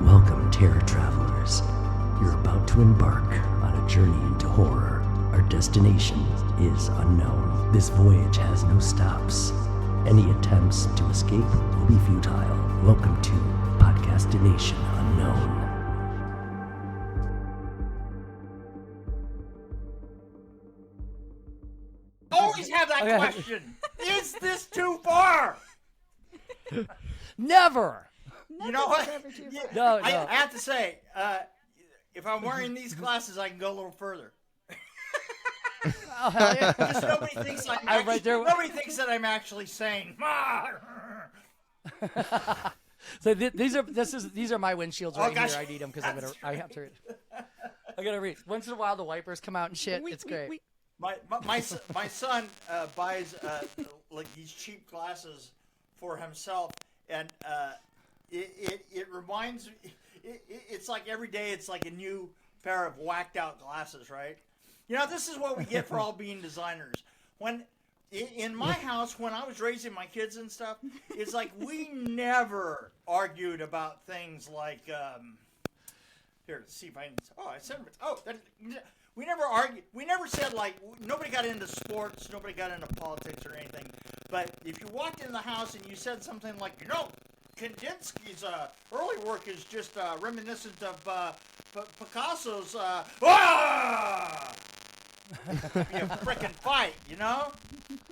Welcome, terror travelers. You're about to embark on a journey into horror. Our destination is unknown. This voyage has no stops. Any attempts to escape will be futile. Welcome to Podcastination Unknown. Always have that question. Is this too far? Never. You know what? No. I have to say, if I'm wearing these glasses, I can go a little further. Oh, hell yeah. Because nobody thinks nobody thinks that I'm actually saying. So these are my windshields right gosh. here. I need them because I have to. I gotta read. Once in a while, the wipers come out and shit. It's great. My son buys like these cheap glasses for himself, and it reminds me. It's like every day it's like a new pair of whacked out glasses, right? You know, this is what we get for all being designers. When in my house, when I was raising my kids and stuff, it's like we never argued about things like here. Let's see if I can. Oh, I said. Oh, we never argued. We never said like nobody got into sports, nobody got into politics or anything. But if you walked in the house and you said something like, Kandinsky's early work is just reminiscent of Picasso's. It'd be a frickin' fight, you know?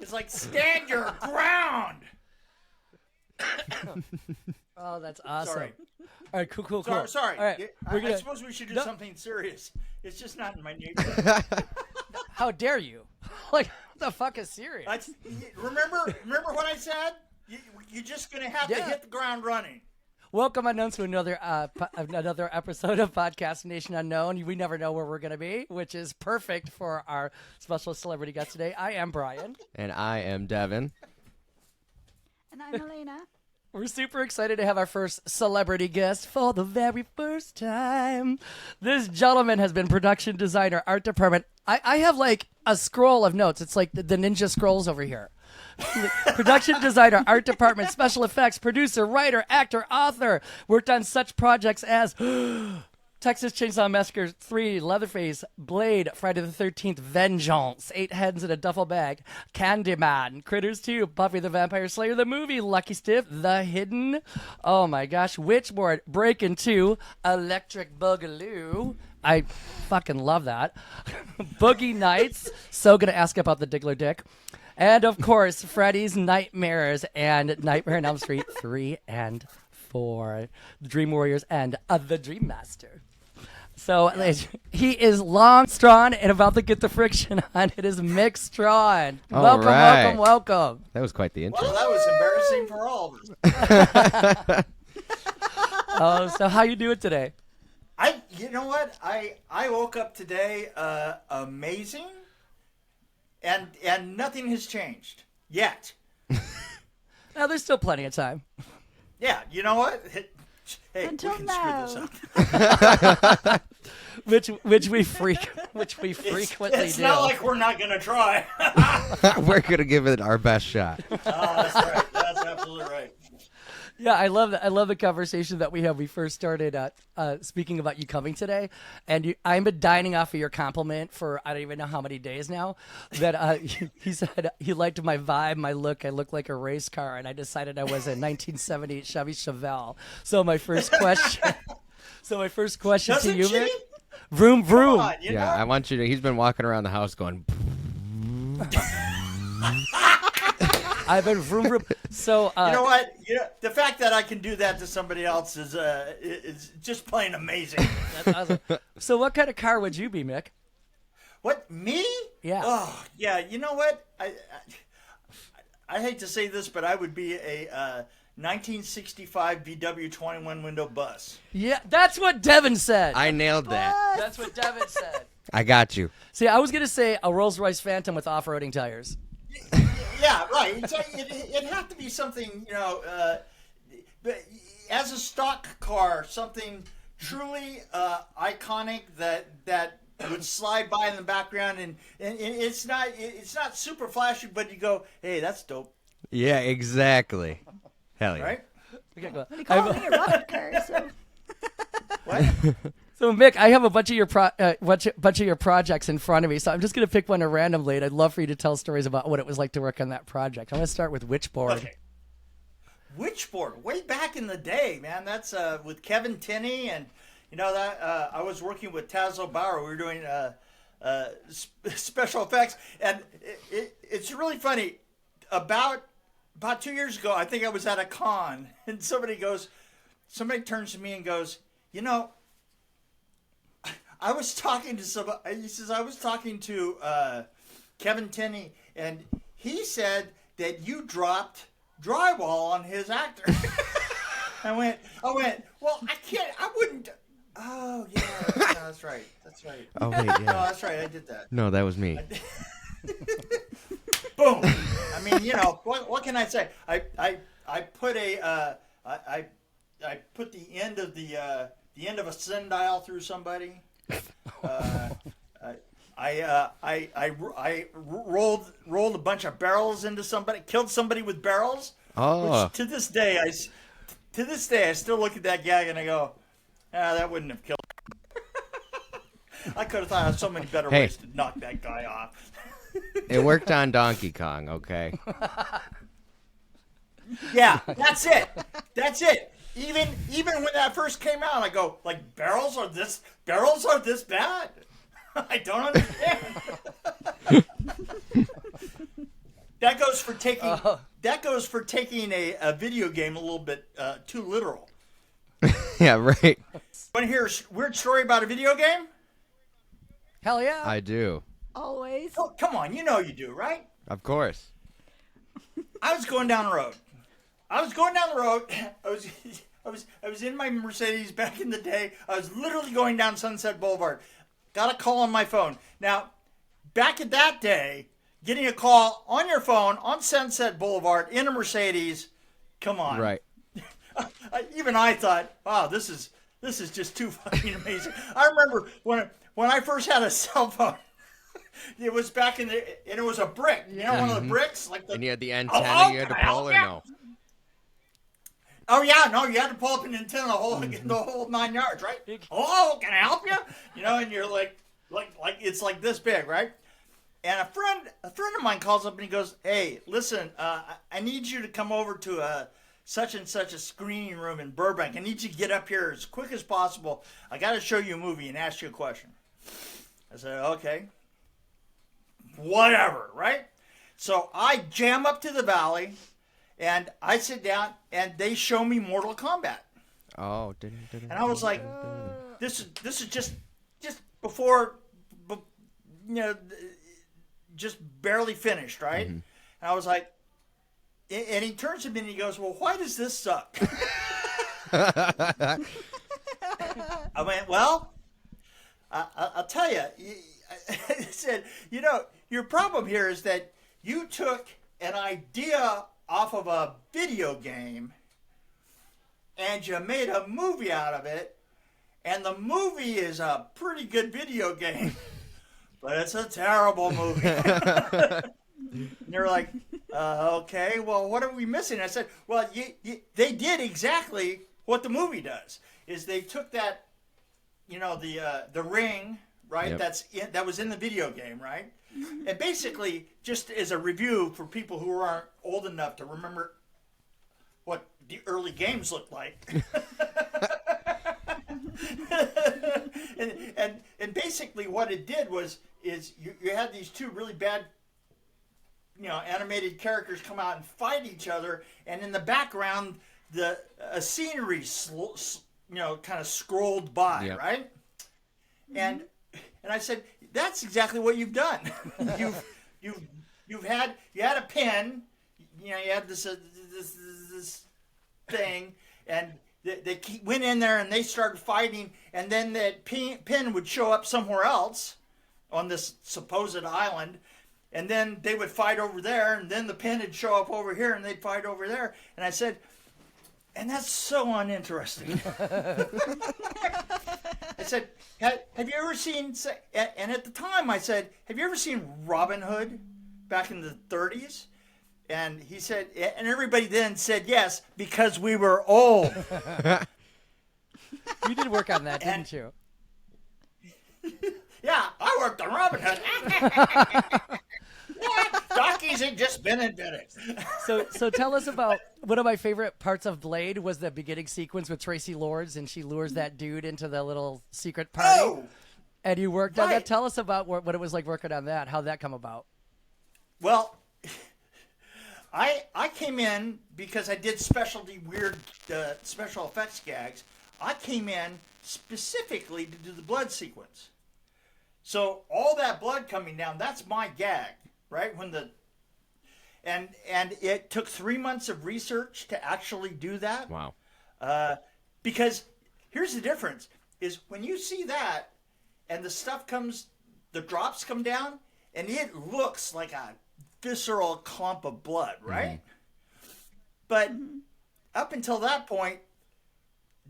It's like stand your ground. Oh, that's awesome. Sorry. All right, cool. Sorry. All right, I suppose we should do something serious. It's just not in my nature. How dare you? Like, what the fuck is serious? Remember what I said? You're just gonna have to hit the ground running. Welcome, unknown, to another episode of Podcastination Unknown. We never know where we're going to be, which is perfect for our special celebrity guest today. I am Brian. And I am Devin. And I'm Elena. We're super excited to have our first celebrity guest for the very first time. This gentleman has been production designer, art department. I have like a scroll of notes. It's like the Ninja Scrolls over here. Production designer, art department, special effects, producer, writer, actor, author. Worked on such projects as Texas Chainsaw Massacre 3, Leatherface, Blade, Friday the 13th, Vengeance, 8 Heads in a Duffel Bag, Candyman, Critters 2, Buffy the Vampire Slayer, the movie, Lucky Stiff, The Hidden, oh my gosh, Witchboard, Breakin' 2, Electric Boogaloo. I fucking love that. Boogie Nights, so gonna ask about the Diggler Dick. And, of course, Freddy's Nightmares and Nightmare on Elm Street 3 and 4. The Dream Warriors and The Dream Master. So, he is long, strong, and about to get the friction on. It is MICK STRAWN. Welcome. That was quite the intro. Well, that was embarrassing for all of us. Oh, so how you doing today? You know what? I woke up today amazing. And nothing has changed yet. Now, there's still plenty of time. Yeah, you know what? Hey, Until we can now. screw this up. which we frequently It's do. not like we're not gonna try. We're going to give it our best shot. Oh, that's right. That's absolutely right. Yeah, I love that. I love the conversation that we had. We first started speaking about you coming today, and I've been dining off of your compliment for I don't even know how many days now. That he said he liked my vibe, my look. I look like a race car, and I decided I was a 1978 Chevy Chevelle. So my first question. Doesn't to you, she? Mick. Vroom vroom. Come on, you know? I want you to. He's been walking around the house going. I've been vroom vroom. So You know what? The fact that I can do that to somebody else is just plain amazing. That's awesome. So what kind of car would you be, Mick? What, me? Yeah. Oh, yeah. You know what? I hate to say this, but I would be a 1965 VW 21 window bus. Yeah, that's what Devin said. I nailed that. That's what Devin said. I got you. See, I was gonna say a Rolls-Royce Phantom with off-roading tires. Yeah, right. It had to be something, as a stock car, something truly iconic that would slide by in the background, and it's not super flashy, but you go, hey, that's dope. Yeah, exactly. Hell yeah. Right? Okay, go. They call me a rocket car, so. What? So Mick, I have a bunch of your bunch of your projects in front of me, so I'm just gonna pick one at randomly, and I'd love for you to tell stories about what it was like to work on that project. I'm gonna start with Witchboard. Okay. Witchboard, way back in the day, man. That's with Kevin Tinney, and you know that I was working with Tazo Bauer. We were doing special effects, and it's really funny. About 2 years ago, I think I was at a con, and somebody turns to me and goes, you know, I was talking to somebody. He says I was talking to Kevin Tinney, and he said that you dropped drywall on his actor. I went. Well, I wouldn't. Oh yeah, that's right. That's right. Oh wait, yeah. No, that's right. I did that. No, that was me. Boom. I mean, you know, what can I say? I put I put the end of a sundial through somebody. I rolled a bunch of barrels into somebody, killed somebody with barrels. Oh. Which to this day I still look at that gag and I go, that wouldn't have killed him. I could have thought of so many better ways to knock that guy off. It worked on Donkey Kong, okay? Yeah, that's it. That's it. Even when that first came out, I go, like, barrels are this bad? I don't understand. That goes for taking a video game a little bit too literal. Yeah, right. Want to hear a weird story about a video game? Hell yeah! I do. Always. Oh, come on, you know you do, right? Of course. I was going down the road. I was in my Mercedes back in the day. I was literally going down Sunset Boulevard. Got a call on my phone. Now, back in that day, getting a call on your phone on Sunset Boulevard in a Mercedes, come on. Right. Even I thought, wow, this is just too fucking amazing. I remember when I first had a cell phone. It was back and it was a brick. You know, one of the bricks, like the. And you had the antenna you had to pull, or no? Oh yeah, no, you had to pull up an antenna the whole 9 yards, right? Oh, can I help you? You know, and you're like it's like this big, right? And a friend of mine calls up and he goes, "Hey, listen, I need you to come over to such and such a screening room in Burbank. I need you to get up here as quick as possible. I got to show you a movie and ask you a question." I said, "Okay, whatever," right? So I jam up to the valley. And I sit down, and they show me Mortal Kombat. Oh, and I was like, "This is just before, you know, just barely finished, right?" Mm-hmm. And I was like, and he turns to me and he goes, "Well, why does this suck?" I went, "Well, I'll tell you." I said, "You know, your problem here is that you took an idea off of a video game and you made a movie out of it, and the movie is a pretty good video game, but it's a terrible movie." And they're like, "Okay, well, what are we missing?" I said, "Well, they did exactly what the movie does. Is they took that, you know, the ring, right? Yep. That was in the video game, right? And basically, just as a review for people who aren't old enough to remember what the early games looked like." and basically what it did is you had these two really bad, you know, animated characters come out and fight each other, and in the background a scenery kind of scrolled by, Yep. right? And I said, "That's exactly what you've done. you had a pin, you know, you had this thing, and they went in there and they started fighting, and then that pin would show up somewhere else on this supposed island, and then they would fight over there, and then the pin would show up over here, and they'd fight over there." And I said, "And that's so uninteresting." I said, have you ever seen, and at the time I said, "Have you ever seen Robin Hood back in the 30s? And he said, and everybody then said yes, because we were old." You did work on that, And- didn't you? Yeah, I worked on Robin Hood. Yeah, Dockies had just been invented. So tell us about one of my favorite parts of Blade was the beginning sequence with Tracy Lords, and she lures that dude into the little secret party. Oh, And you worked on that. right. Tell us about what it was like working on that. How'd that come about? well, I came in because I did specialty weird special effects gags. I came in specifically to do the blood sequence. So all that blood coming down, that's my gag, right? And it took 3 months of research to actually do that. Wow. Because here's the difference: is when you see that, and the drops come down, and it looks like a visceral clump of blood, right? But up until that point,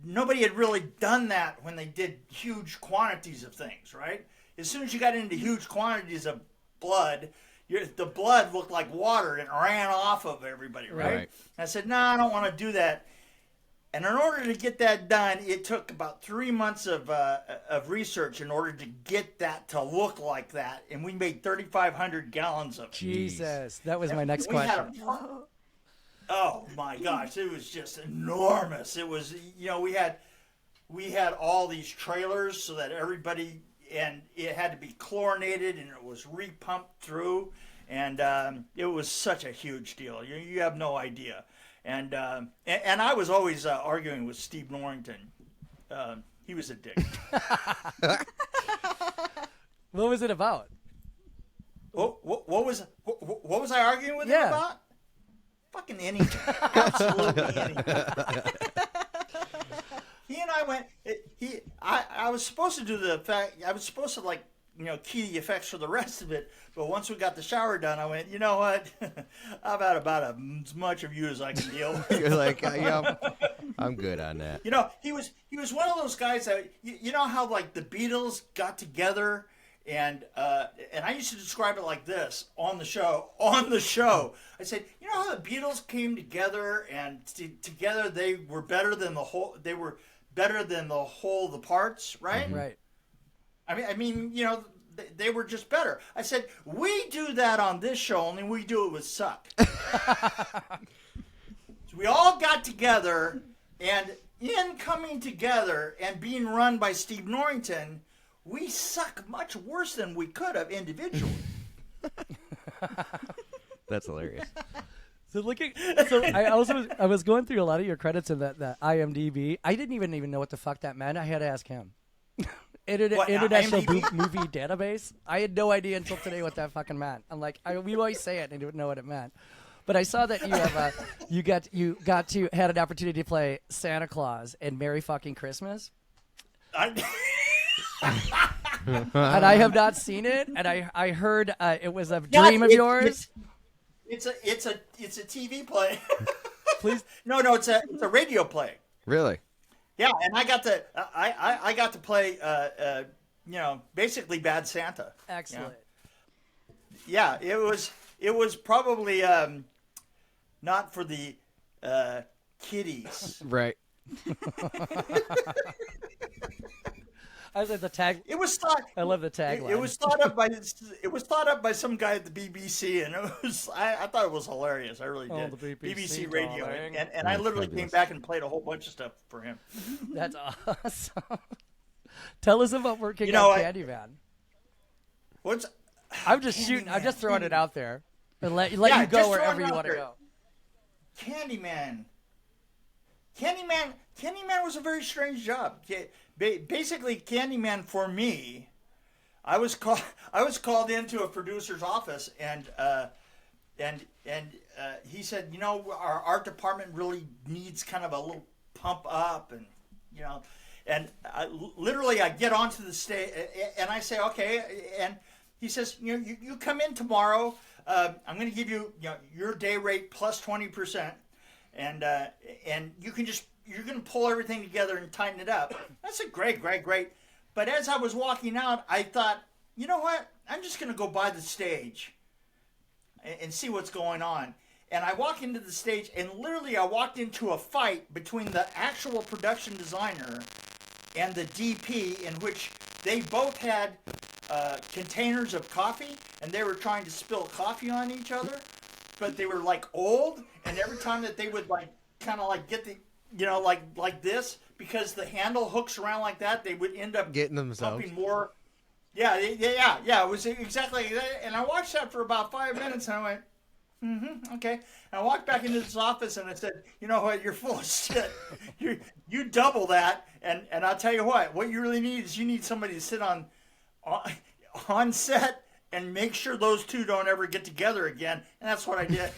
nobody had really done that when they did huge quantities of things, right? As soon as you got into huge quantities of blood, the blood looked like water and ran off of everybody, right? Right. And I said, no, I don't want to do that. And in order to get that done, it took about 3 months of research in order to get that to look like that. And we made 3,500 gallons of it. Jesus, that was my next We had question. oh my gosh, it was just enormous. It was, we had all these trailers so that everybody, and it had to be chlorinated and it was repumped through, and it was such a huge deal. You have no idea. And I was always arguing with Steve Norrington. He was a dick. What was it about? What was I arguing with him Yeah. about? Fucking anything. Absolutely anything. He and I went. I was supposed to do the effect. I was supposed to key the effects for the rest of it. But once we got the shower done, I went, you know what? I've had about as much of you as I can deal with. You're like, yeah, I'm good on that. He was one of those guys that you know how like the Beatles got together and I used to describe it like this on the show. I said, you know how the Beatles came together and together they were better than the whole. They were better than the whole of the parts, right? Right. I mean, they were just better. I said, we do that on this show, only we do it with suck. So we all got together, and in coming together and being run by Steve Norrington, we suck much worse than we could have individually. That's hilarious. So I was going through a lot of your credits in that IMDb. I didn't even know what the fuck that meant. I had to ask him. International IMDb? Movie Database. I had no idea until today what that fucking meant. I'm like, we always say it and didn't know what it meant. But I saw that you have had an opportunity to play Santa Claus in Merry Fucking Christmas, and I have not seen it. And I heard it was a dream of yours. It's a TV play. Please. No, it's a radio play. Really? Yeah, and I got to play basically Bad Santa. Excellent. Yeah, it was probably not for the kiddies. Right. I was at the tag. It was thought. I love the tagline. It was thought up by some guy at the BBC, and it was. I thought it was hilarious. I really did. The BBC Radio, darling. and I literally came back and played a whole bunch of stuff for him. That's awesome. Tell us about working on Candyman. I'm just shooting. I'm just throwing it out there and let you just go throwing wherever it you out want to there. go. Candyman was a very strange job. Basically, Candyman for me, I was called into a producer's office, and he said, our art department really needs kind of a little pump up, and literally I get onto the stage and I say, okay, and he says, you come in tomorrow. I'm going to give you, your day rate plus 20%, and you're going to pull everything together and tighten it up. I said, great. But as I was walking out, I thought, you know what? I'm just going to go by the stage and see what's going on. And I walk into the stage, and literally I walked into a fight between the actual production designer and the DP, in which they both had containers of coffee, and they were trying to spill coffee on each other, but they were like old, and every time that they would like kind of like get the, like this, because the handle hooks around like that, they would end up Getting themselves. pumping more. Yeah. It was exactly like that. And I watched that for about 5 minutes, and I went, okay. And I walked back into this office, and I said, you know what? You're full of shit. You double that, and I'll tell you what you really need is you need somebody to sit on set and make sure those two don't ever get together again. And that's what I did.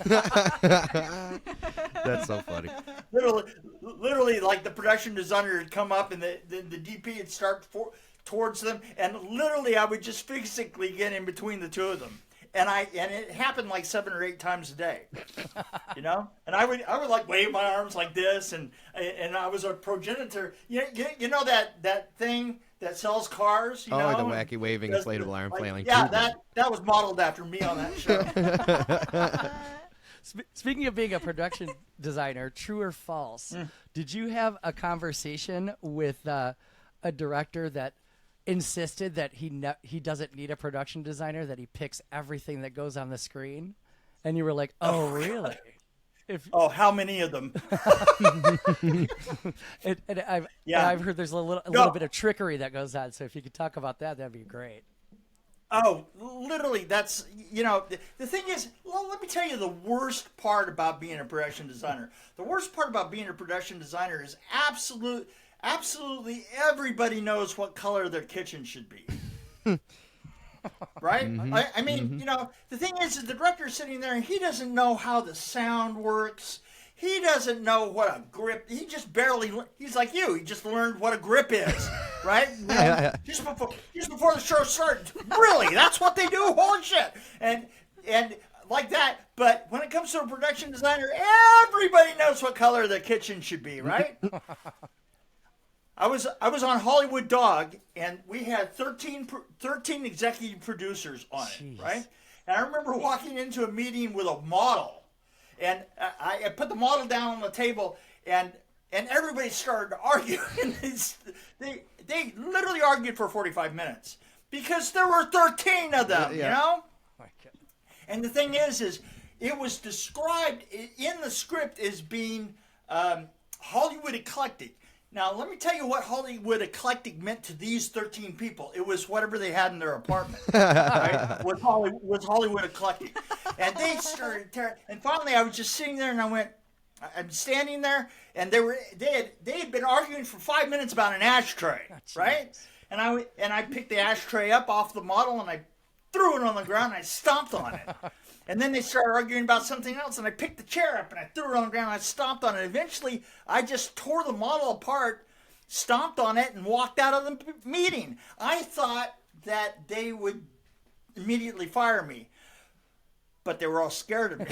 That's so funny. Literally, like the production designer would come up, and the DP would start towards them, and literally I would just physically get in between the two of them. And it happened like 7 or 8 times a day, And I would like wave my arms like this, and I was a progenitor. You know that thing that sells cars. The wacky waving inflatable arm flailing. Yeah, that was modeled after me on that show. Speaking of being a production designer, true or false? Did you have a conversation with a director that insisted that he doesn't need a production designer, that he picks everything that goes on the screen, and you were like, "Oh, really?" How many of them? I've heard there's a little bit of trickery that goes on. So if you could talk about that, that'd be great. Oh, literally, that's, the thing is, well, let me tell you the worst part about being a production designer. The worst part about being a production designer is absolutely everybody knows what color their kitchen should be. Right? I mean, the thing is the director's sitting there and he doesn't know how the sound works. He doesn't know what a grip, he just barely, he's like you, he just learned what a grip is, right? Just before the show started. Really, that's what they do? Holy shit. And like that, but when it comes to a production designer, everybody knows what color the kitchen should be, right? I was on Hollywood Dog, and we had 13 executive producers on it, right? And I remember walking into a meeting with a model, and I put the model down on the table, and everybody started arguing. They literally argued for 45 minutes because there were 13 of them, And the thing is it was described in the script as being Hollywood eclectic. Now, let me tell you what Hollywood eclectic meant to these 13 people. It was whatever they had in their apartment, right? Was Hollywood eclectic. And they started tearing. And finally, I was just sitting there, and I'm standing there, and they had been arguing for 5 minutes about an ashtray, right? And I picked the ashtray up off the model, and I threw it on the ground, and I stomped on it. And then they started arguing about something else, and I picked the chair up, and I threw it on the ground, and I stomped on it. Eventually, I just tore the model apart, stomped on it, and walked out of the meeting. I thought that they would immediately fire me, but they were all scared of me.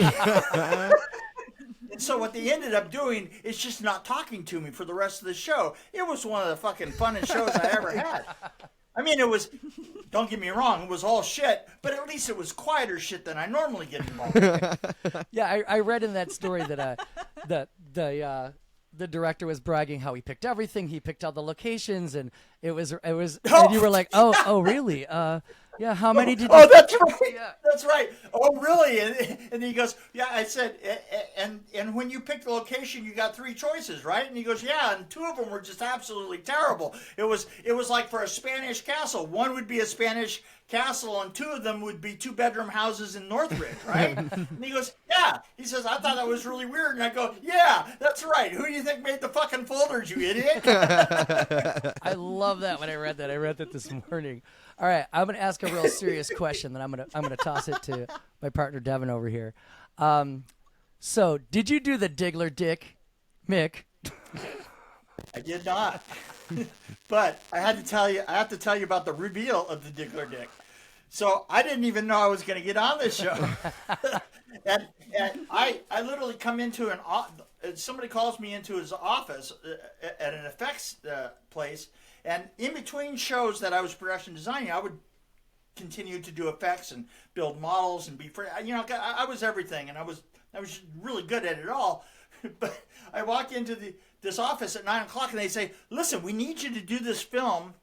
And so what they ended up doing is just not talking to me for the rest of the show. It was one of the fucking funnest shows I ever had. I mean, it was, don't get me wrong, it was all shit, but at least it was quieter shit than I normally get involved in. Yeah, I read in that story that the director was bragging how he picked everything, he picked all the locations, and it was, and you were like, oh, really? Yeah, how many did you? Oh, that's right. Yeah. That's right. Oh, really? And he goes, yeah. I said, and when you picked the location, you got 3 choices, right? And he goes, yeah. And 2 of them were just absolutely terrible. It was like for a Spanish castle. 1 would be a Spanish castle, and 2 of them would be 2-bedroom houses in Northridge, right? And he goes, yeah. He says, I thought that was really weird. And I go, yeah, that's right. Who do you think made the fucking folders, you idiot? I love that when I read that. I read that this morning. All right, I'm going to ask a real serious question, then I'm going to toss it to my partner Devin over here. So, did you do the Diggler Dick, Mick? I did not. But I have to tell you about the reveal of the Diggler Dick. So I didn't even know I was going to get on this show. and I literally come into somebody calls me into his office at an effects place. And in between shows that I was production designing, I would continue to do effects and build models and be free. I was everything, and I was really good at it all. But I walk into the this office at 9 o'clock, and they say, "Listen, we need you to do this film.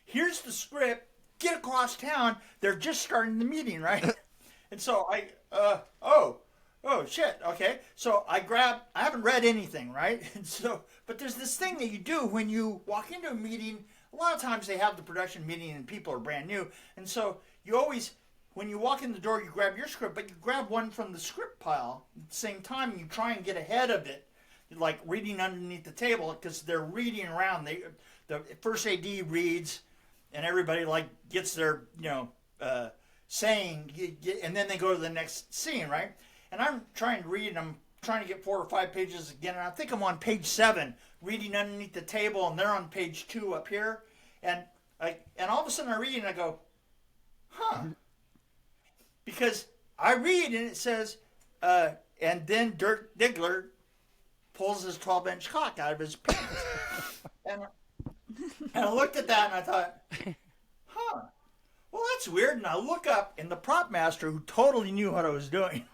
Here's the script. Get across town. They're just starting the meeting, right?" And so oh shit, okay. So I haven't read anything, right? And so, but there's this thing that you do when you walk into a meeting. A lot of times they have the production meeting and people are brand new. And so you always, when you walk in the door, you grab your script, but you grab one from the script pile at the same time, and you try and get ahead of it, like reading underneath the table, because they're reading around. The first AD reads, and everybody like gets their, saying, and then they go to the next scene, right? And I'm trying to read, and I'm trying to get 4 or 5 pages again, and I think I'm on page 7, reading underneath the table, and they're on page 2 up here, and all of a sudden I read, and I go, huh? Because I read, and it says, and then Dirk Diggler pulls his 12-inch cock out of his pants, and I looked at that, and I thought, huh? Well, that's weird. And I look up, and the prop master, who totally knew what I was doing,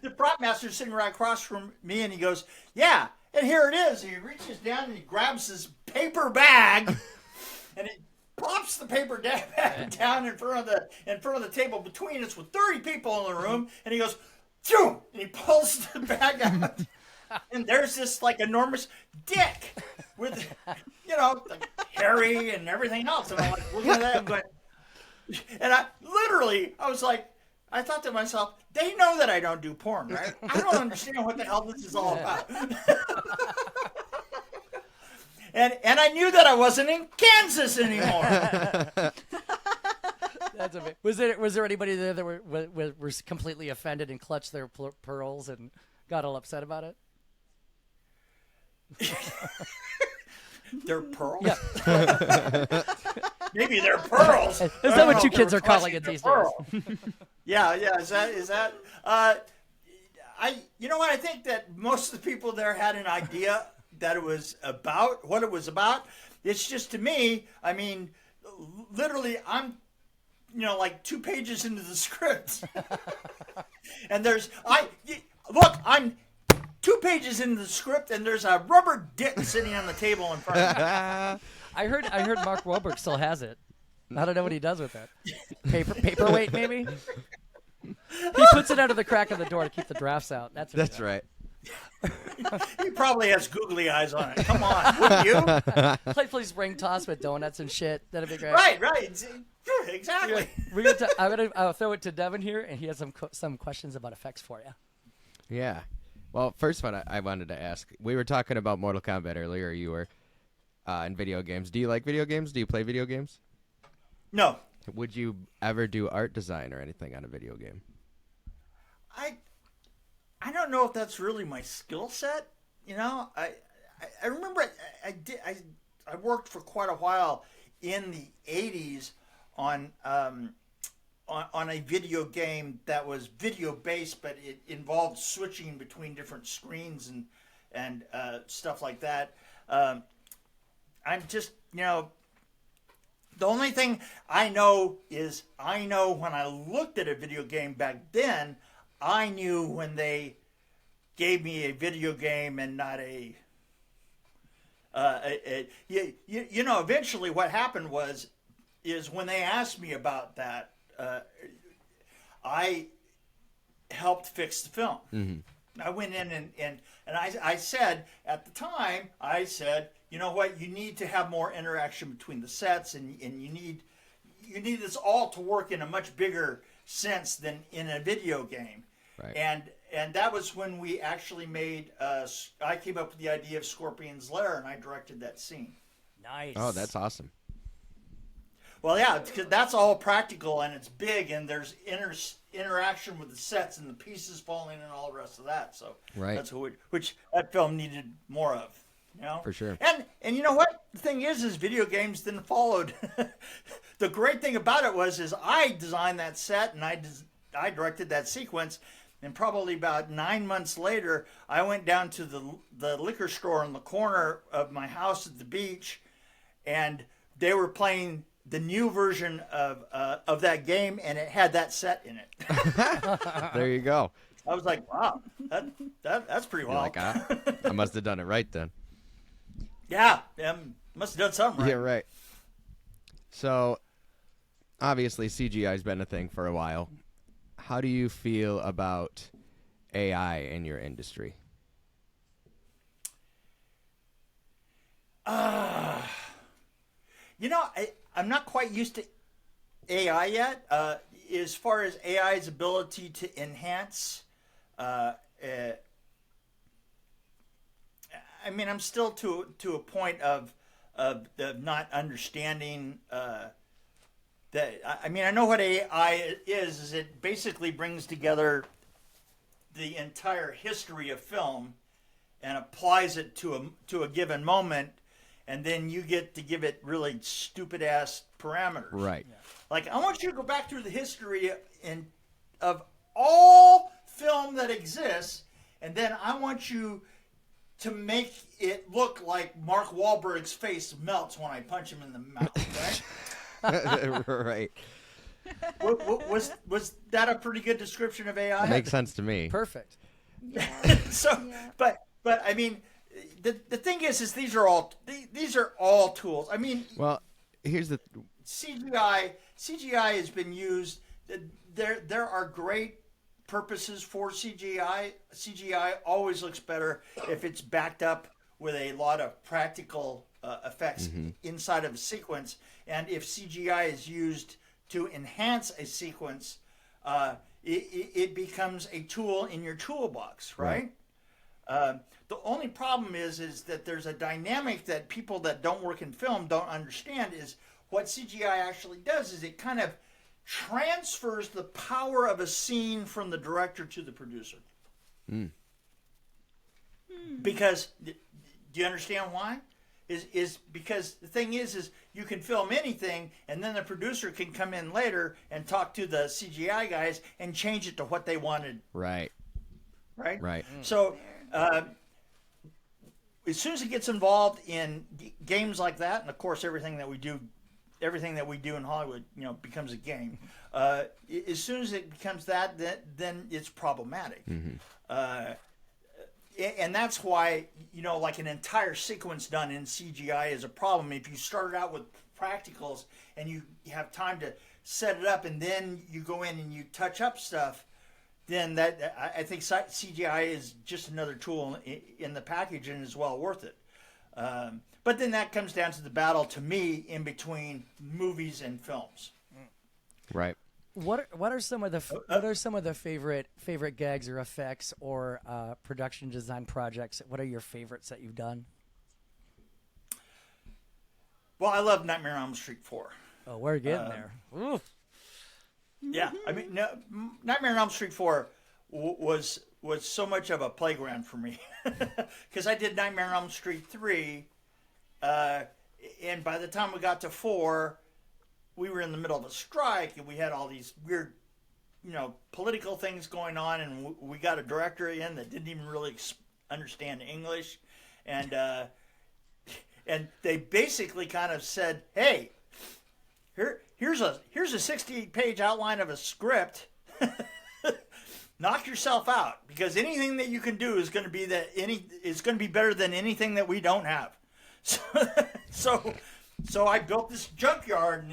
the prop master's sitting right across from me, and he goes, "Yeah, and here it is." And he reaches down and he grabs his paper bag, and he plops the paper bag down in front of the table between us with 30 people in the room, and he goes, "Phew!" And he pulls the bag out, and there's this like enormous dick with, like hairy and everything else, and I'm like looking at that, and going. And I was like, I thought to myself, they know that I don't do porn, right? I don't understand what the hell this is all about. and I knew that I wasn't in Kansas anymore. That's amazing. Was there anybody there that were completely offended and clutched their pearls and got all upset about it? They're pearls? Yeah. Maybe they're pearls. Is that what you kids are calling it these days? Yeah. Is that? I think that most of the people there had an idea that it was about what it was about. It's just, to me, I mean, literally, I'm, like 2 pages into the script, and I'm 2 pages into the script, and there's a rubber dick sitting on the table in front of me. I heard Mark Wahlberg still has it. I don't know what he does with that. Paperweight, maybe? He puts it under the crack of the door to keep the drafts out. That's right. He probably has googly eyes on it. Come on, wouldn't you? Please bring toss with donuts and shit. That'd be great. Right. Exactly. I'll throw it to Devin here, and he has some questions about effects for you. Yeah. Well, first one I wanted to ask. We were talking about Mortal Kombat earlier. You were in video games. Do you like video games? Do you play video games? No. Would you ever do art design or anything on a video game? I don't know if that's really my skill set. I remember I worked for quite a while in the 80s on a video game that was video based, but it involved switching between different screens and stuff like that. I'm just, the only thing I know is when I looked at a video game back then, I knew when they gave me a video game and not eventually what happened is when they asked me about that, I helped fix the film. Mm-hmm. I went in and I said, at the time, you know what, you need to have more interaction between the sets, and you need this all to work in a much bigger sense than in a video game. Right. And that was when we actually made, I came up with the idea of Scorpion's Lair, and I directed that scene. Nice. Oh, that's awesome. Well, yeah, because that's all practical, and it's big, and there's interaction with the sets and the pieces falling and all the rest of that. So right. That's which that film needed more of. For sure. And you know what? The thing is video games then followed. The great thing about it is I designed that set, and I directed that sequence, and probably about 9 months later, I went down to the liquor store in the corner of my house at the beach, and they were playing the new version of that game, and it had that set in it. There you go. I was like, wow, that's pretty wild. Like, I must have done it right then. Yeah, must have done something right. Yeah, right. So, obviously, CGI's been a thing for a while. How do you feel about AI in your industry? I'm not quite used to AI yet. As far as AI's ability to enhance, I'm still to a point of not understanding that. I know what AI is. Is it basically brings together the entire history of film and applies it to a given moment, and then you get to give it really stupid ass parameters. Right. Yeah. Like, I want you to go back through the history of all film that exists, and then I want you to make it look like Mark Wahlberg's face melts when I punch him in the mouth, right? Right. Was that a pretty good description of AI? Makes sense to me. Perfect. Yeah. So, Yeah. but I mean, the thing is these are all tools. I mean, Well, here's the CGI has been used. There are great purposes for CGI. CGI always looks better if it's backed up with a lot of practical effects inside of a sequence, and if CGI is used to enhance a sequence, it becomes a tool in your toolbox, right? The only problem is that there's a dynamic that people that don't work in film don't understand. Is what CGI actually does is it kind of transfers the power of a scene from the director to the producer. Because, do you understand why? Is because the thing is you can film anything, and then the producer can come in later and talk to the CGI guys and change it to what they wanted. right. Right. So, as soon as it gets involved in games like that, and of course everything that we do in Hollywood, becomes a game. As soon as it becomes that, then it's problematic. And that's why, like an entire sequence done in CGI is a problem. If you started out with practicals and you have time to set it up and then you go in and you touch up stuff, then I think CGI is just another tool in the package and is well worth it. But then that comes down to the battle, to me, in between movies and films. Right. What are some of the favorite gags or effects or production design projects? What are your favorites that you've done? Well, I love Nightmare on Elm Street 4. Oh, we're getting there. Oof. Yeah, Nightmare on Elm Street 4 was so much of a playground for me because I did Nightmare on Elm Street 3, and by the time we got to 4, we were in the middle of a strike, and we had all these weird, political things going on, and we got a director in that didn't even really understand English, and they basically kind of said, "Hey, here's a 68-page outline of a script. Knock yourself out, because anything that you can do is going to be better than anything that we don't have." So I built this junkyard,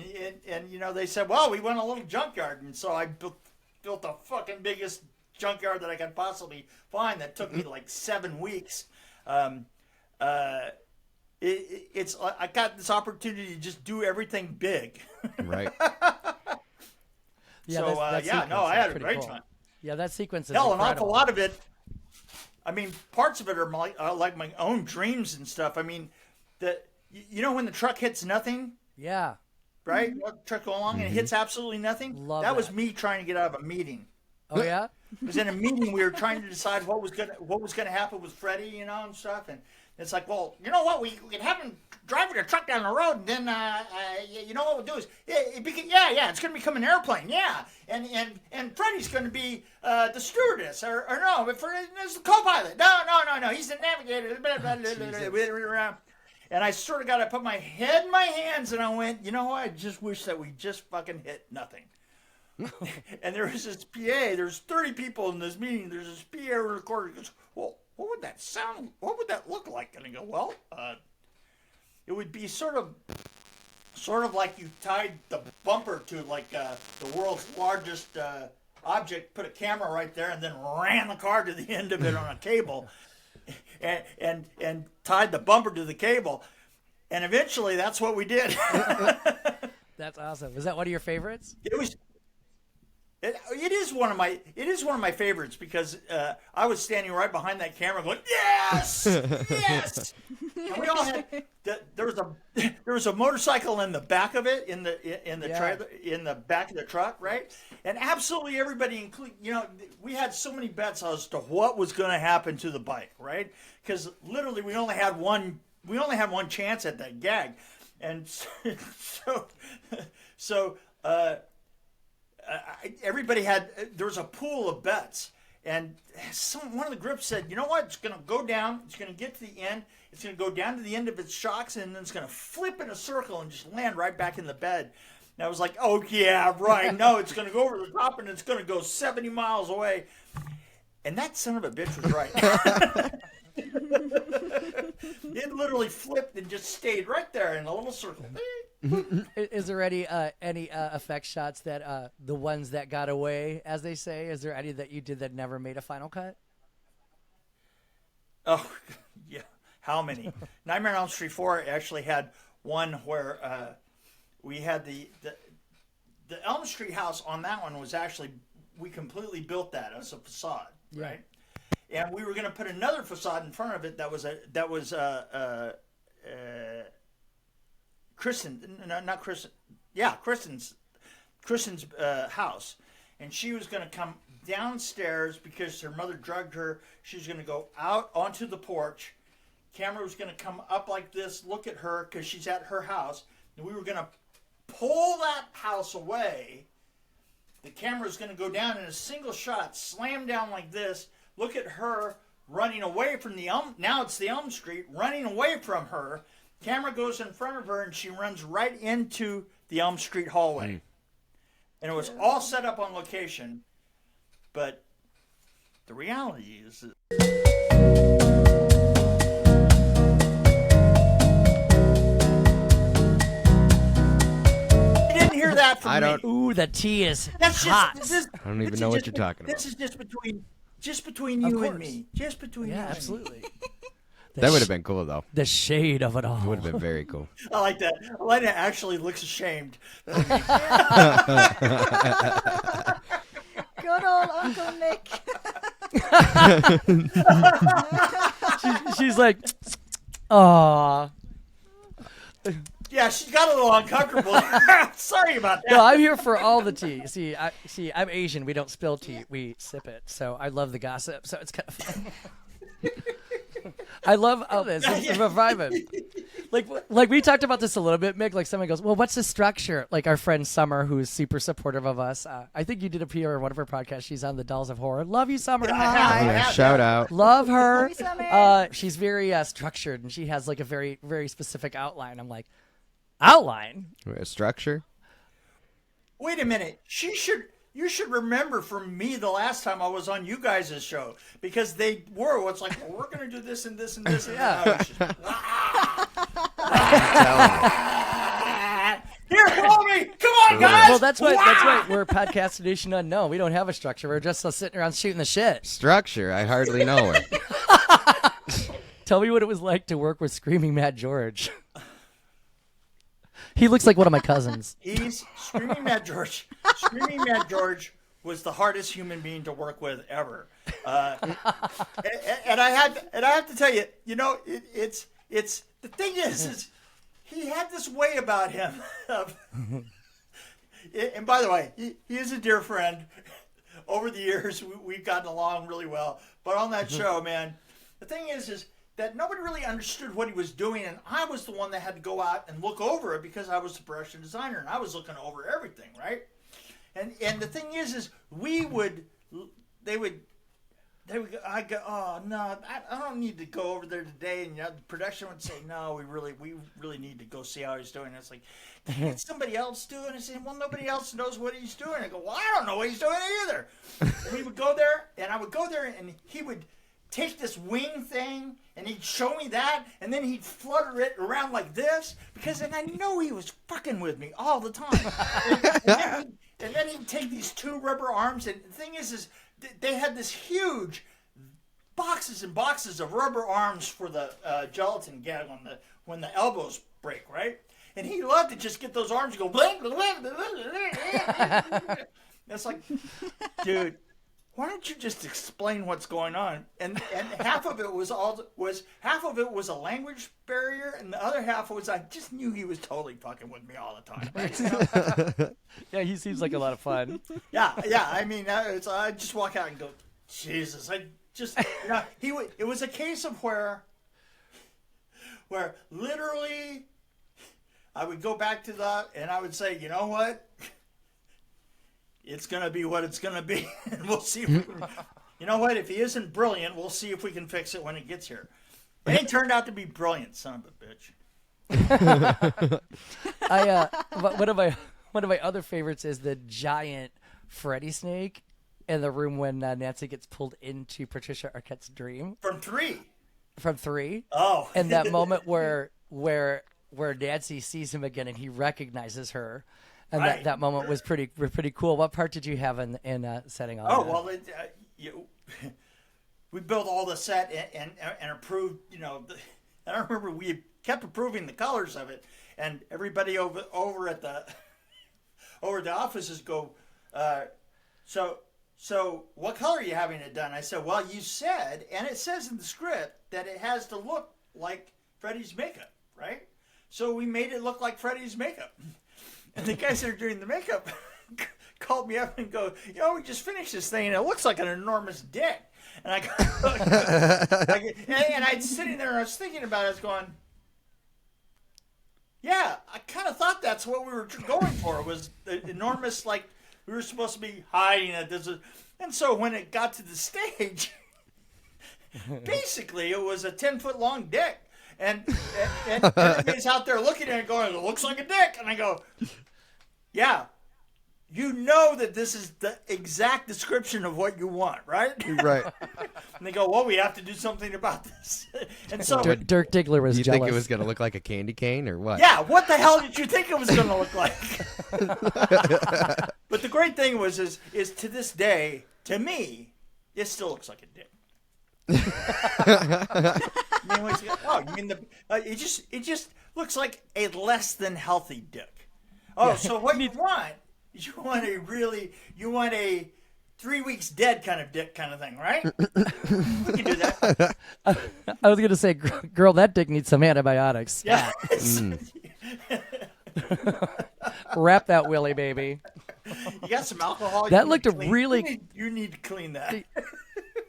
and they said, "Well, we want a little junkyard," and so I built the fucking biggest junkyard that I could possibly find. That took me like 7 weeks. It's I got this opportunity to just do everything big. Right. Yeah, so that sequence I is had a pretty great cool. time. Yeah, that sequence is Hell, an incredible. awful lot of it. Parts of it are like my own dreams and stuff. When the truck hits nothing, Yeah. right? The truck going along and it hits absolutely nothing. Love that was that. me trying to get out of a meeting. Oh yeah. It was in a meeting. We were trying to decide what was gonna happen with Freddie, and stuff. And it's like, well, you know what? We can have him driving a truck down the road, and then you know what we'll do is it's gonna become an airplane, and Freddie's gonna be the stewardess, or no, but it's the co-pilot. No, he's the navigator. Blah, blah, blah, blah, blah. And I sort of got to put my head in my hands, and I went, you know what? I just wish that we just fucking hit nothing. And there was this PA. There's 30 people in this meeting. There's this PA recorder. He goes, well, what would that sound? What would that look like? And I go, well, it would be sort of like you tied the bumper to like the world's largest object, put a camera right there, and then ran the car to the end of it on a cable, and tied the bumper to the cable, and eventually that's what we did. That's awesome. Was that one of your favorites? It was. It is one of my favorites because I was standing right behind that camera going, yes, yes. And we all had there was a motorcycle in the back of it in the trailer, in the back of the truck, right? And absolutely everybody, including we had so many bets as to what was going to happen to the bike, right? Because literally we only had one chance at that gag, and so. Everybody there was a pool of bets, and one of the grips said, you know what, it's going to go down, it's going to get to the end, it's going to go down to the end of its shocks, and then it's going to flip in a circle and just land right back in the bed. And I was like, oh yeah, right, no, it's going to go over the top and it's going to go 70 miles away. And that son of a bitch was right. It literally flipped and just stayed right there in a little circle. Is there any effect shots that the ones that got away, as they say? Is there any that you did that never made a final cut? Oh, yeah. How many? Nightmare on Elm Street 4 actually had one where we had the Elm Street house on that one was actually, we completely built that as a facade, right? And we were going to put another facade in front of it that was Kristen's house, and she was going to come downstairs because her mother drugged her. She was going to go out onto the porch. Camera was going to come up like this, look at her because she's at her house, and we were going to pull that house away. The camera was going to go down in a single shot, slam down like this. Look at her running away from the now it's the Elm Street, running away from her. Camera goes in front of her, and she runs right into the Elm Street hallway. And it was all set up on location. But the reality is that you didn't hear that from me. Ooh, the tea is That's hot. I don't even know what you're talking about. This is just between you and me. Just between you and me. Absolutely. That would have been cool, though. The shade of it all. It would have been very cool. I like that. Elena actually looks ashamed. Good old Uncle Nick. She's like, aw. Yeah, she got a little uncomfortable. Sorry about that. No, I'm here for all the tea. See, I'm Asian. We don't spill tea. We sip it. So I love the gossip. So it's kind of fun. I love all this. It's reviving. Like we talked about this a little bit, Mick. Like someone goes, well, what's the structure? Like our friend Summer, who's super supportive of us. I think you did a PR on one of her podcasts. She's on the Dolls of Horror. Love you, Summer. Hi. Yeah, shout out. Love her. Love you, Summer. She's very structured, and she has like a very, very specific outline. I'm like, outline? A structure? Wait a minute. You should remember from me the last time I was on you guys' show, because they were what's like, well, we're going to do this and this and this. And Yeah. Here, follow me. Come on, guys. Well, that's right. We're Podcast Nation Unknown. We don't have a structure. We're just sitting around shooting the shit. Structure? I hardly know her. Tell me what it was like to work with Screaming Mad George. He looks like one of my cousins. He's Screaming Mad George. Screaming Mad George was the hardest human being to work with ever. And I have to tell you, it's the thing is he had this way about him. And by the way, he is a dear friend. Over the years, we've gotten along really well. But on that show, man, the thing is that nobody really understood what he was doing, and I was the one that had to go out and look over it because I was the production designer, and I was looking over everything, right? And the thing is they would I'd go, oh no, I don't need to go over there today, and the production would say, no, we really need to go see how he's doing. And it's like, can't somebody else do it? And I said, well, nobody else knows what he's doing. I go, well, I don't know what he's doing either. And we would go there, and I would go there, and he would take this wing thing, and he'd show me that, and then he'd flutter it around like this, and I know he was fucking with me all the time. and then he'd take these 2 rubber arms, and the thing is they had this huge boxes and boxes of rubber arms for the gelatin gag when the elbows break, right? And he loved to just get those arms and go bling, bling, bling, bling, bling. It's like, dude, why don't you just explain what's going on? And half of it was a language barrier, and the other half was I just knew he was totally fucking with me all the time. Yeah, he seems like a lot of fun. Yeah. I mean, I just walk out and go, Jesus, it was a case of where literally I would go back to that and I would say, you know what? It's going to be what it's going to be. And we'll see. You know what? If he isn't brilliant, we'll see if we can fix it when it gets here. And he turned out to be brilliant, son of a bitch. One of my other favorites is the giant Freddy snake in the room when Nancy gets pulled into Patricia Arquette's dream. From 3. From 3. Oh. And that moment where Nancy sees him again and he recognizes her. And right. that moment was pretty cool. What part did you have in setting all that? Well, we built all the set and approved, I don't remember, we kept approving the colors of it, and everybody over at the offices go, so what color are you having it done? I said, well, you said, and it says in the script that it has to look like Freddy's makeup, right? So we made it look like Freddy's makeup. And the guys that are doing the makeup called me up and go, we just finished this thing, and it looks like an enormous dick. And I go, and I'm sitting there and I was thinking about it, I was going, yeah, I kind of thought that's what we were going for. It was the enormous, like, we were supposed to be hiding it. And so when it got to the stage, basically it was a 10-foot long dick. And everybody's out there looking at it going, it looks like a dick. And I go, yeah, you know that this is the exact description of what you want, right? Right. And they go, well, we have to do something about this. And so Dirk Diggler was You jealous. think it was going to look like a candy cane or what? yeah, what the hell did you think it was going to look like? But the great thing is to this day, to me, it still looks like a dick. It just looks like a less than healthy dick. Oh, so what you want? You want a 3 weeks dead kind of dick kind of thing, right? We can do that. I was gonna say, girl, that dick needs some antibiotics. Yeah. Wrap that willy, baby. You got some alcohol? That looked really. You need to clean that.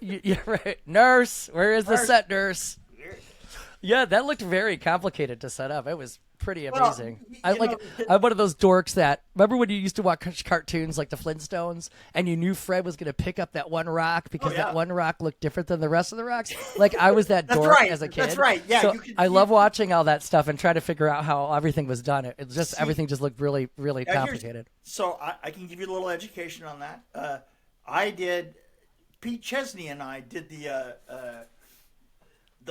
Yeah, right. Nurse, where is the set nurse? Yeah, that looked very complicated to set up. It was pretty amazing. I'm one of those dorks that remember when you used to watch cartoons like the Flintstones, and you knew Fred was going to pick up that one rock because that one rock looked different than the rest of the rocks. Like I was that dork as a kid. That's right. Yeah. So I love watching all that stuff and try to figure out how everything was done. Everything just looked really, really complicated. So I can give you a little education on that. Pete Chesney and I did the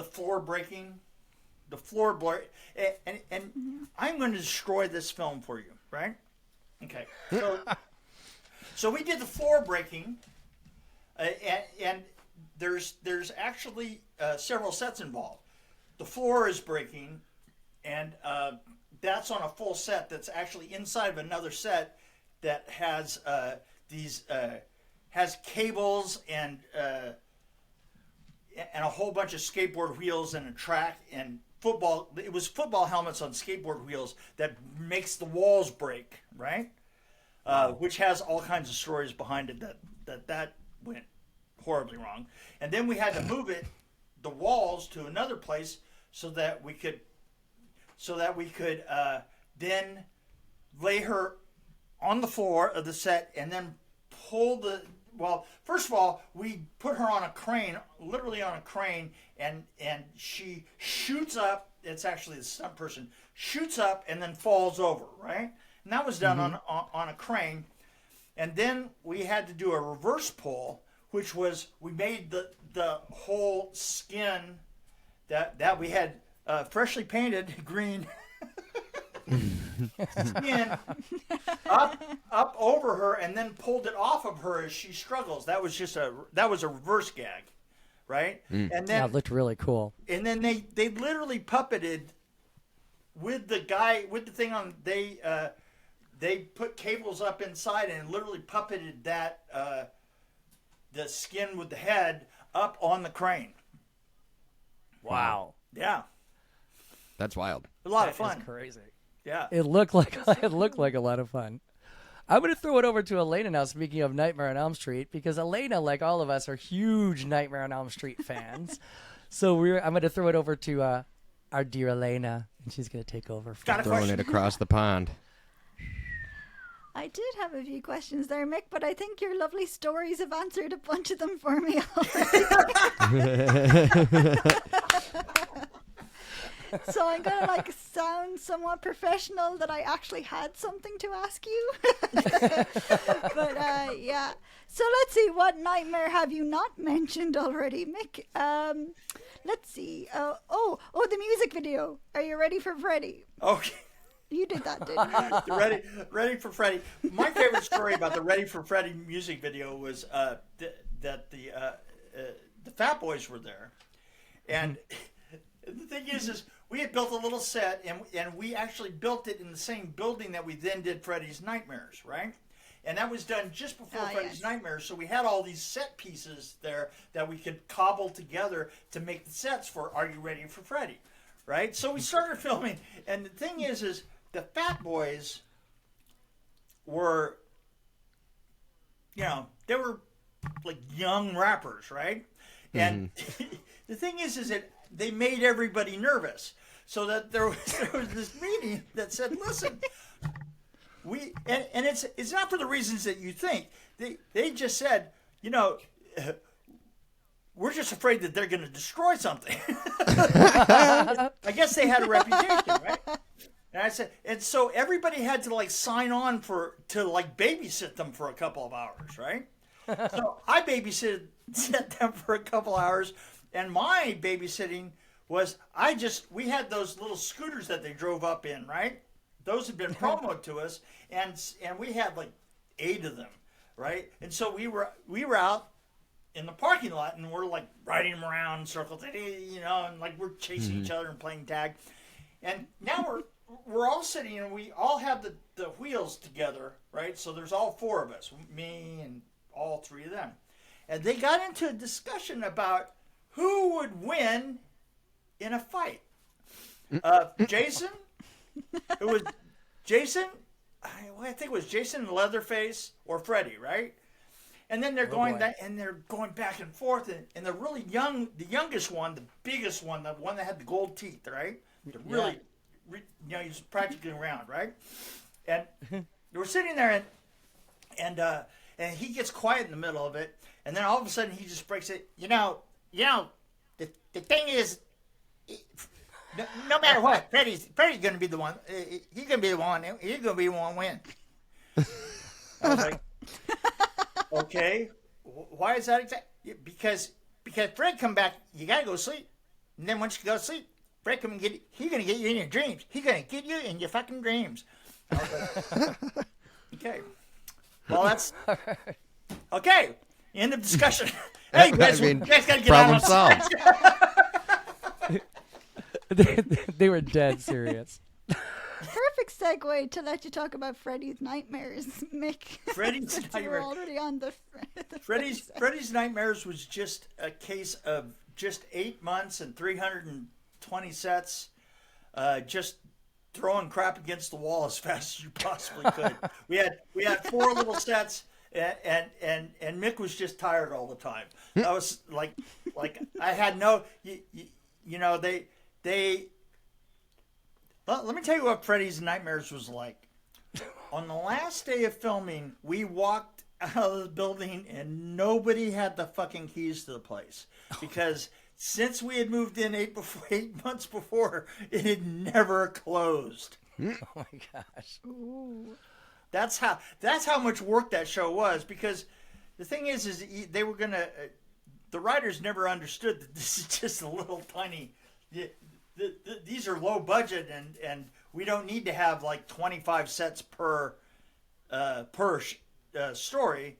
floor breaking. The floor blur, and I'm going to destroy this film for you, right? Okay. So we did the floor breaking, and there's actually several sets involved. The floor is breaking, and that's on a full set that's actually inside of another set that has has cables and a whole bunch of skateboard wheels and a track and football. It was football helmets on skateboard wheels that makes the walls break, right? Which has all kinds of stories behind it that went horribly wrong. And then we had to move the walls to another place so that we could then lay her on the floor of the set and then pull first of all, we put her on a crane, literally on a crane, and she shoots up. It's actually the stunt person shoots up and then falls over, right? And that was done on a crane. And then we had to do a reverse pull, which was we made the whole skin that we had freshly painted green skin up over her, and then pulled it off of her as she struggles. That was a reverse gag, right? And then Yeah, it looked really cool. and then they literally puppeted with the guy with the thing on. They put cables up inside and literally puppeted that the skin with the head up on the crane. Wow. Yeah, That's wild. a lot of That is fun. crazy. Yeah. It looked like a lot of fun. I'm going to throw it over to Elena now, speaking of Nightmare on Elm Street, because Elena, like all of us, are huge Nightmare on Elm Street fans. So I'm going to throw it over to our dear Elena, and she's going to take over. Got a Throwing question? it across the pond. I did have a few questions there, Mick, but I think your lovely stories have answered a bunch of them for me already. So I'm going to sound somewhat professional that I actually had something to ask you. But yeah. So let's see, what nightmare have you not mentioned already, Mick? Let's see. The music video. Are you ready for Freddy? Okay. You did that, didn't you? Ready for Freddy. My favorite story about the Ready for Freddy music video was that the Fat Boys were there, and the thing is we had built a little set, and we actually built it in the same building that we then did Freddy's Nightmares, right? And that was done just before Freddy's yes. Nightmares, so we had all these set pieces there that we could cobble together to make the sets for Are You Ready for Freddy, right? So we started filming, and the thing is the Fat Boys were, they were like young rappers, right? And the thing is that they made everybody nervous. So that there was this meeting that said, listen, and it's not for the reasons that you think. They just said, we're just afraid that they're going to destroy something. I guess they had a reputation, right? And I said, and so everybody had to sign on to babysit them for a couple of hours, right? So I babysat them for a couple hours, and my babysitting was we had those little scooters that they drove up in, right? Those had been promoted to us, and we had 8 of them, right? And so we were out in the parking lot, and we're riding them around in circles, and we're chasing each other and playing tag. And now we're all sitting, and we all have the wheels together, right? So there's all 4 of us, me and all 3 of them. And they got into a discussion about who would win in a fight. Jason? It was Jason? I think it was Jason Leatherface or Freddy, right? And then they're going back and forth, and the really young, the youngest one, the biggest one, the one that had the gold teeth, right? He's practically round, right? And we're sitting there, and he gets quiet in the middle of it, and then all of a sudden he just breaks it. The thing is, no matter what, Freddy's going to be the one. He's going to be the one. He's going to be the one win. I was like, okay, why is that exactly? Because Fred come back, you got to go to sleep. And then once you go to sleep, Fred come and get you. He's going to get you in your dreams. He's going to get you in your fucking dreams. I was like, okay. Well, that's... Okay, end of discussion. Hey, you guys, got to get problem out. solved. They were dead serious. Perfect segue to let you talk about Freddy's Nightmares, Mick. Freddy's Since you were Nightmares. already on the Freddy's Nightmares was just a case of just 8 months and 320 sets, just throwing crap against the wall as fast as you possibly could. We had 4 little sets, and Mick was just tired all the time. I was like I had no, they. Well, let me tell you what Freddy's Nightmares was like. On the last day of filming, we walked out of the building and nobody had the fucking keys to the place. Because since we had moved in 8 months before, it had never closed. Oh my gosh. Ooh. That's how much work that show was. Because the thing is they were going to... the writers never understood that this is just a little tiny these are low budget, and we don't need to have like 25 sets per story,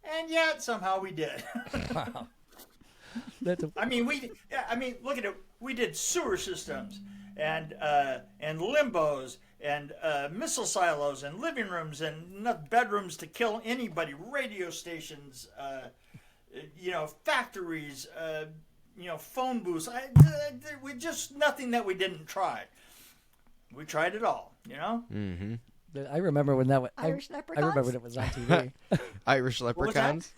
and yet somehow we did. Wow. I mean, look at it. We did sewer systems and limbos and missile silos and living rooms and enough bedrooms to kill anybody. Radio stations, factories, phone booths. We just nothing that we didn't try. We tried it all. Mm-hmm. I remember when that was. Irish I leprechauns? remember when it was on TV. Irish was that? leprechauns.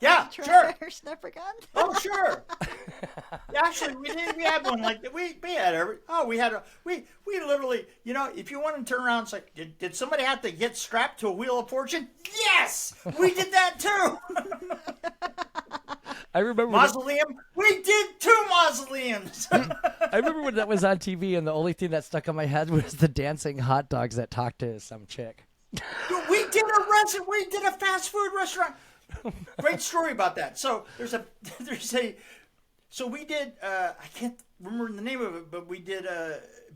Yeah, Try sure. Irish leprechaun? Oh, sure. Actually, we did. We had one like that. We had every. Oh, we had we literally. If you want to turn around, it's like, did somebody have to get strapped to a wheel of fortune? Yes, we did that too. I remember Mausoleum. We did 2 mausoleums. I remember when that was on TV, and the only thing that stuck on my head was the dancing hot dogs that talked to some chick. We did a fast food restaurant. Great story about that. So so we did. I can't remember the name of it, but we did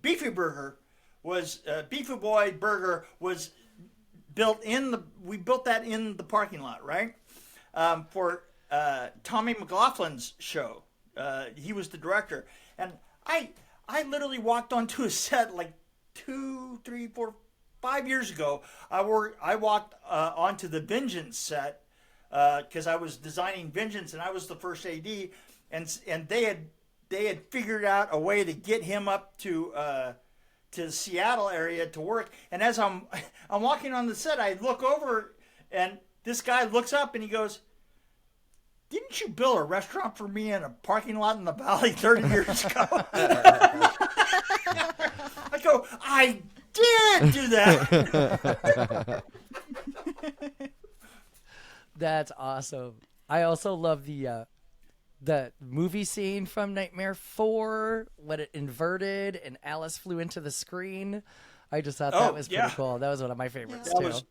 Beefy Burger. Beefy Boy Burger was built we built that in the parking lot, right? For Tommy McLaughlin's show. He was the director, and I literally walked onto a set like 2, 3, 4, 5 years ago. I walked onto the Vengeance set because I was designing Vengeance, and I was the first AD, and they had figured out a way to get him up to the Seattle area to work. And as I'm walking on the set, I look over, and this guy looks up and he goes, "Didn't you build a restaurant for me in a parking lot in the valley 30 years ago?" I go, "I did do that." That's awesome. I also love the movie scene from Nightmare 4 when it inverted and Alice flew into the screen. I just thought that was pretty cool. That was one of my favorites That too. was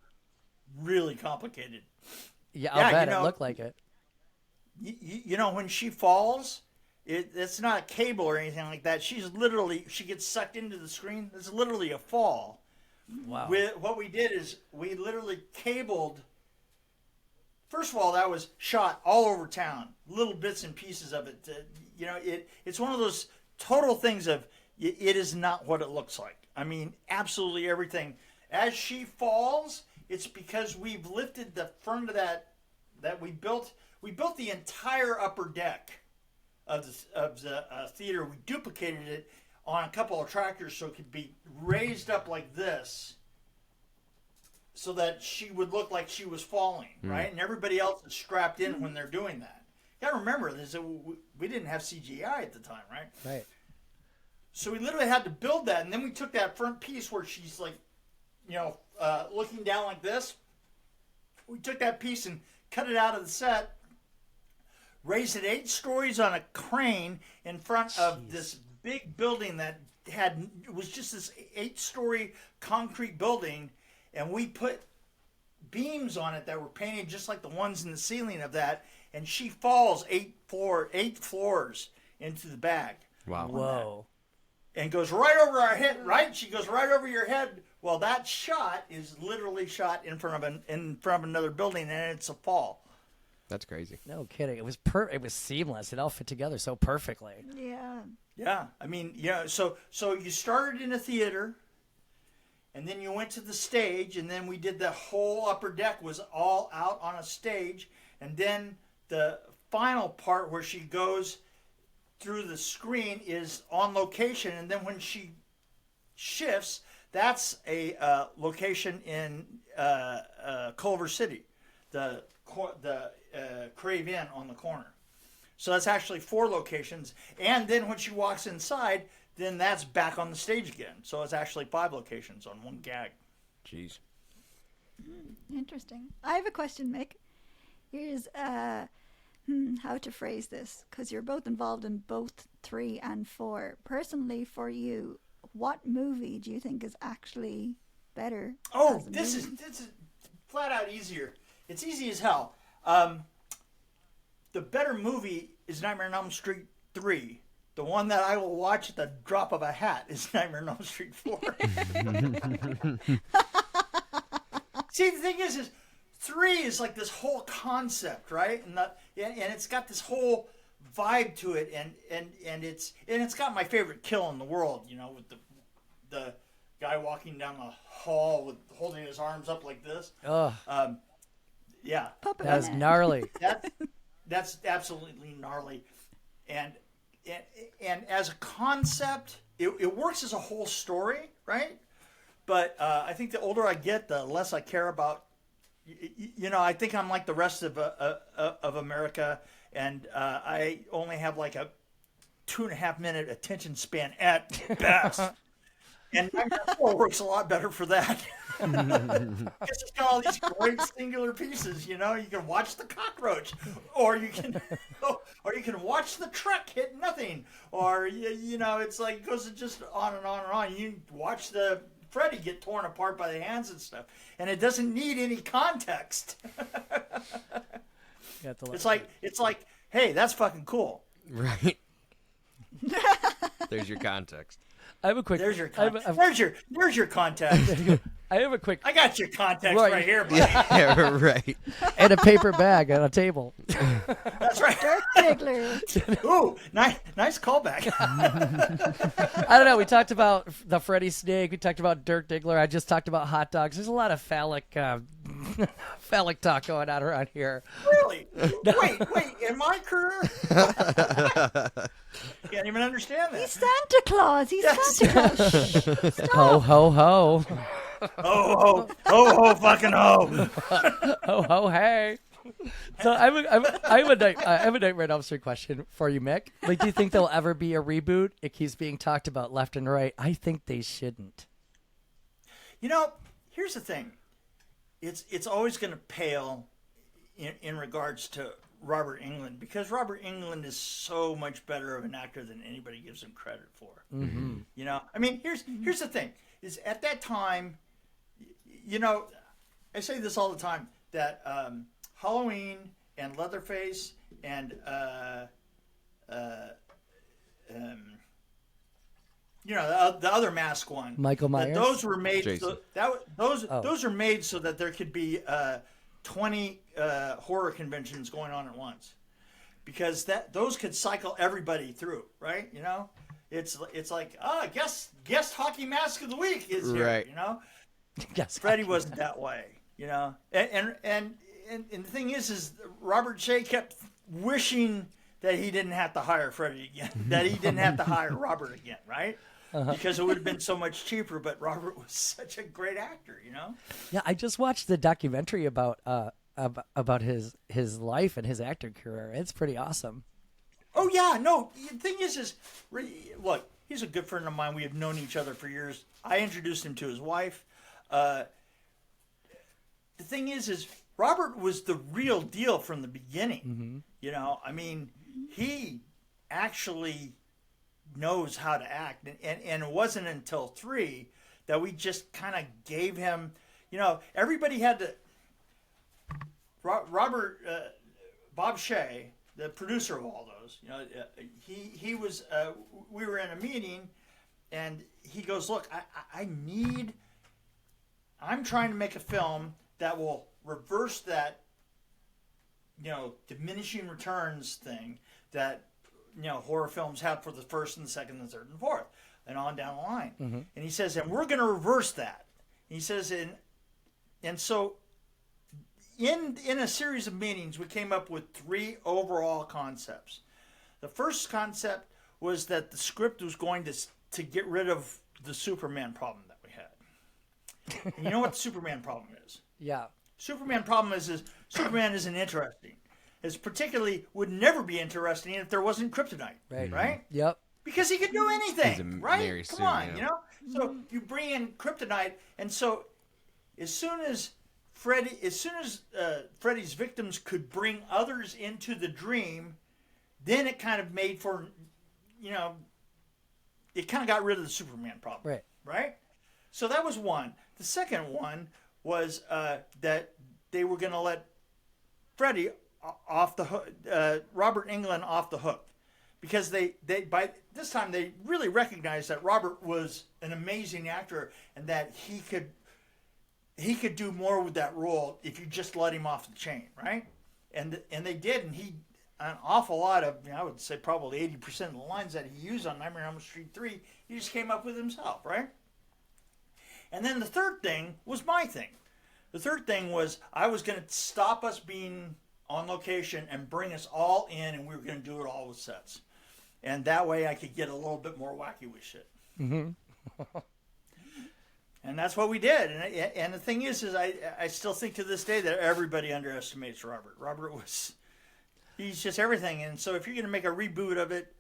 really complicated. Yeah, I'll bet it looked like it. When she falls, it's not a cable or anything like that. She gets sucked into the screen. It's literally a fall. Wow. What we did is we literally cabled. First of all, that was shot all over town, little bits and pieces of it. It's one of those total things of it is not what it looks like. I mean, absolutely everything. As she falls, it's because we've lifted the front of that we built. We built the entire upper deck of the theater. We duplicated it on a couple of tractors so it could be raised up like this, so that she would look like she was falling, right? And everybody else is strapped in when they're doing that. You gotta remember, we didn't have CGI at the time, right? Right. So we literally had to build that, and then we took that front piece where she's like, looking down like this. We took that piece and cut it out of the set, raised it 8 stories on a crane in front of this big building that was just this 8-story concrete building. And we put beams on it that were painted just like the ones in the ceiling of that. And she falls 8 floors into the bag. Wow. Whoa. And goes right over our head, right? She goes right over your head. Well, that shot is literally shot in front of another building, and it's a fall. That's crazy. No kidding. It was it was seamless. It all fit together so perfectly. Yeah. Yeah. I mean, so you started in a theater. And then you went to the stage, and then we did the whole upper deck was all out on a stage. And then the final part where she goes through the screen is on location. And then when she shifts, that's a location in Culver City, the Crave Inn on the corner. So that's actually 4 locations. And then when she walks inside, then that's back on the stage again. So it's actually 5 locations on one gag. Jeez. Interesting. I have a question, Mick. Here's how to phrase this, because you're both involved in both 3 and 4. Personally, for you, what movie do you think is actually better? Oh, this is flat out easier. It's easy as hell. The better movie is Nightmare on Elm Street 3. the one that I will watch at the drop of a hat is Nightmare on Elm Street 4. See, the thing is 3 is like this whole concept, right? And it's got this whole vibe to it, and it's got my favorite kill in the world, you know, with the guy walking down the hall with holding his arms up like this. Oh, Yeah, Puppet that's Man. gnarly. that's absolutely gnarly, and as a concept, it works as a whole story, right? But I think the older I get, the less I care about. You know, I think I'm like the rest of America, and I only have like a 2.5 minute attention span at best. And Nightmare 4 works a lot better for that. Because it's got all these great singular pieces, you know. You can watch the cockroach, or you can watch the truck hit nothing, or you know, it's like it goes just on and on and on. You watch the Freddy get torn apart by the hands and stuff, and it doesn't need any context. It's like, hey, that's fucking cool. Right. There's your context. I have a quick. There's your I have context. There's your context. I have a quick. I got your context Right. right here, buddy. Yeah, right. And a paper bag on a table. That's right. Dirk Diggler. Ooh, nice callback. I don't know. We talked about the Freddy Snake. We talked about Dirk Diggler. I just talked about hot dogs. There's a lot of phallic talk going on around here. Really? Wait, in my career? Can't even understand He's that. Santa Claus. He's Yes. Santa Claus. Ho ho ho. Oh, fucking ho. Ho ho hey. So I have a Nightmare on Elm Street question for you, Mick. Like, do you think there'll ever be a reboot? It keeps being talked about left and right. I think they shouldn't. You know, here's the thing. It's always going to pale in regards to Robert Englund, because Robert Englund is so much better of an actor than anybody gives him credit for. Mm-hmm. You know, I mean, here's the thing: is at that time, you know, I say this all the time, that Halloween and Leatherface and you know, the other mask one, Michael Myers? Those were made. Jason. Those are made so that there could be 20 horror conventions going on at once, because those could cycle everybody through, right? You know, it's like guest hockey mask of the week is here. Right. You know, Yes. Freddy wasn't that way. You know, and the thing is Robert Shea kept wishing that he didn't have to hire Freddy again, that he didn't have to hire Robert again, right? Because it would have been so much cheaper. But Robert was such a great actor, you know. Yeah, I just watched the documentary about his life and his acting career. It's pretty awesome. Oh yeah, no. The thing is look, he's a good friend of mine. We have known each other for years. I introduced him to his wife. The thing is Robert was the real deal from the beginning. Mm-hmm. You know, I mean, he actually knows how to act, and it wasn't until 3 that we just kind of gave him, you know, everybody had to. Robert, Bob Shea, the producer of all those, you know, he was. We were in a meeting, and he goes, "Look, I'm trying to make a film that will reverse that, you know, diminishing returns thing that, you know, horror films have for the first and the second and third and fourth, and on down the line." Mm-hmm. And he says, and we're going to reverse that. He says, and so in a series of meetings, we came up with 3 overall concepts. The first concept was that the script was going to get rid of the Superman problem that we had. And you know what the Superman problem is? Yeah. Superman problem is Superman isn't interesting. It's particularly would never be interesting if there wasn't kryptonite. Right. Right? Yep. Because he could do anything, He's a right? Mary Come Sue, on, yeah. you know? So you bring in kryptonite, and so as soon as Freddy's victims could bring others into the dream, then it kind of made for, you know, it kind of got rid of the Superman problem. Right. Right? So that was one. The second one was that they were going to let Freddy off the hook, Robert Englund off the hook, because they this time they really recognized that Robert was an amazing actor and that he could do more with that role if you just let him off the chain, right? And they did, and he an awful lot of, I would say probably 80% of the lines that he used on Nightmare on Elm Street 3, he just came up with himself, right? And then the third thing was my thing. The third thing was I was going to stop us being on location and bring us all in, and we were going to do it all with sets. And that way I could get a little bit more wacky with shit. Mm-hmm. And that's what we did. And the thing is I still think to this day that everybody underestimates Robert. He's just everything. And so if you're going to make a reboot of it,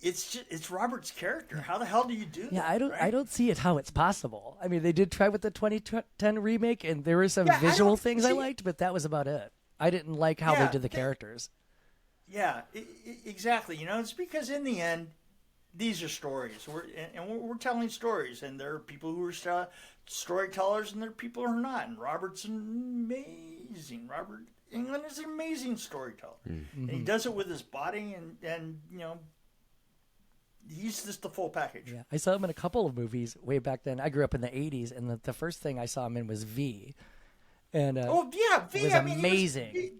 it's Robert's character. How the hell do you do that? Yeah, right? I don't see it how it's possible. I mean, they did try with the 2010 remake, and there were some Yeah, visual things I liked, but that was about it. I didn't like how they did the characters. Yeah, exactly. You know, it's because in the end, these are stories. We're telling stories, and there are people who are storytellers, and there are people who are not. And Robert's amazing. Robert Englund is an amazing storyteller, and he does it with his body, and you know, he's just the full package. Yeah, I saw him in a couple of movies way back then. I grew up in the 80s, and the first thing I saw him in was V. And Oh yeah, V. it was I mean, amazing.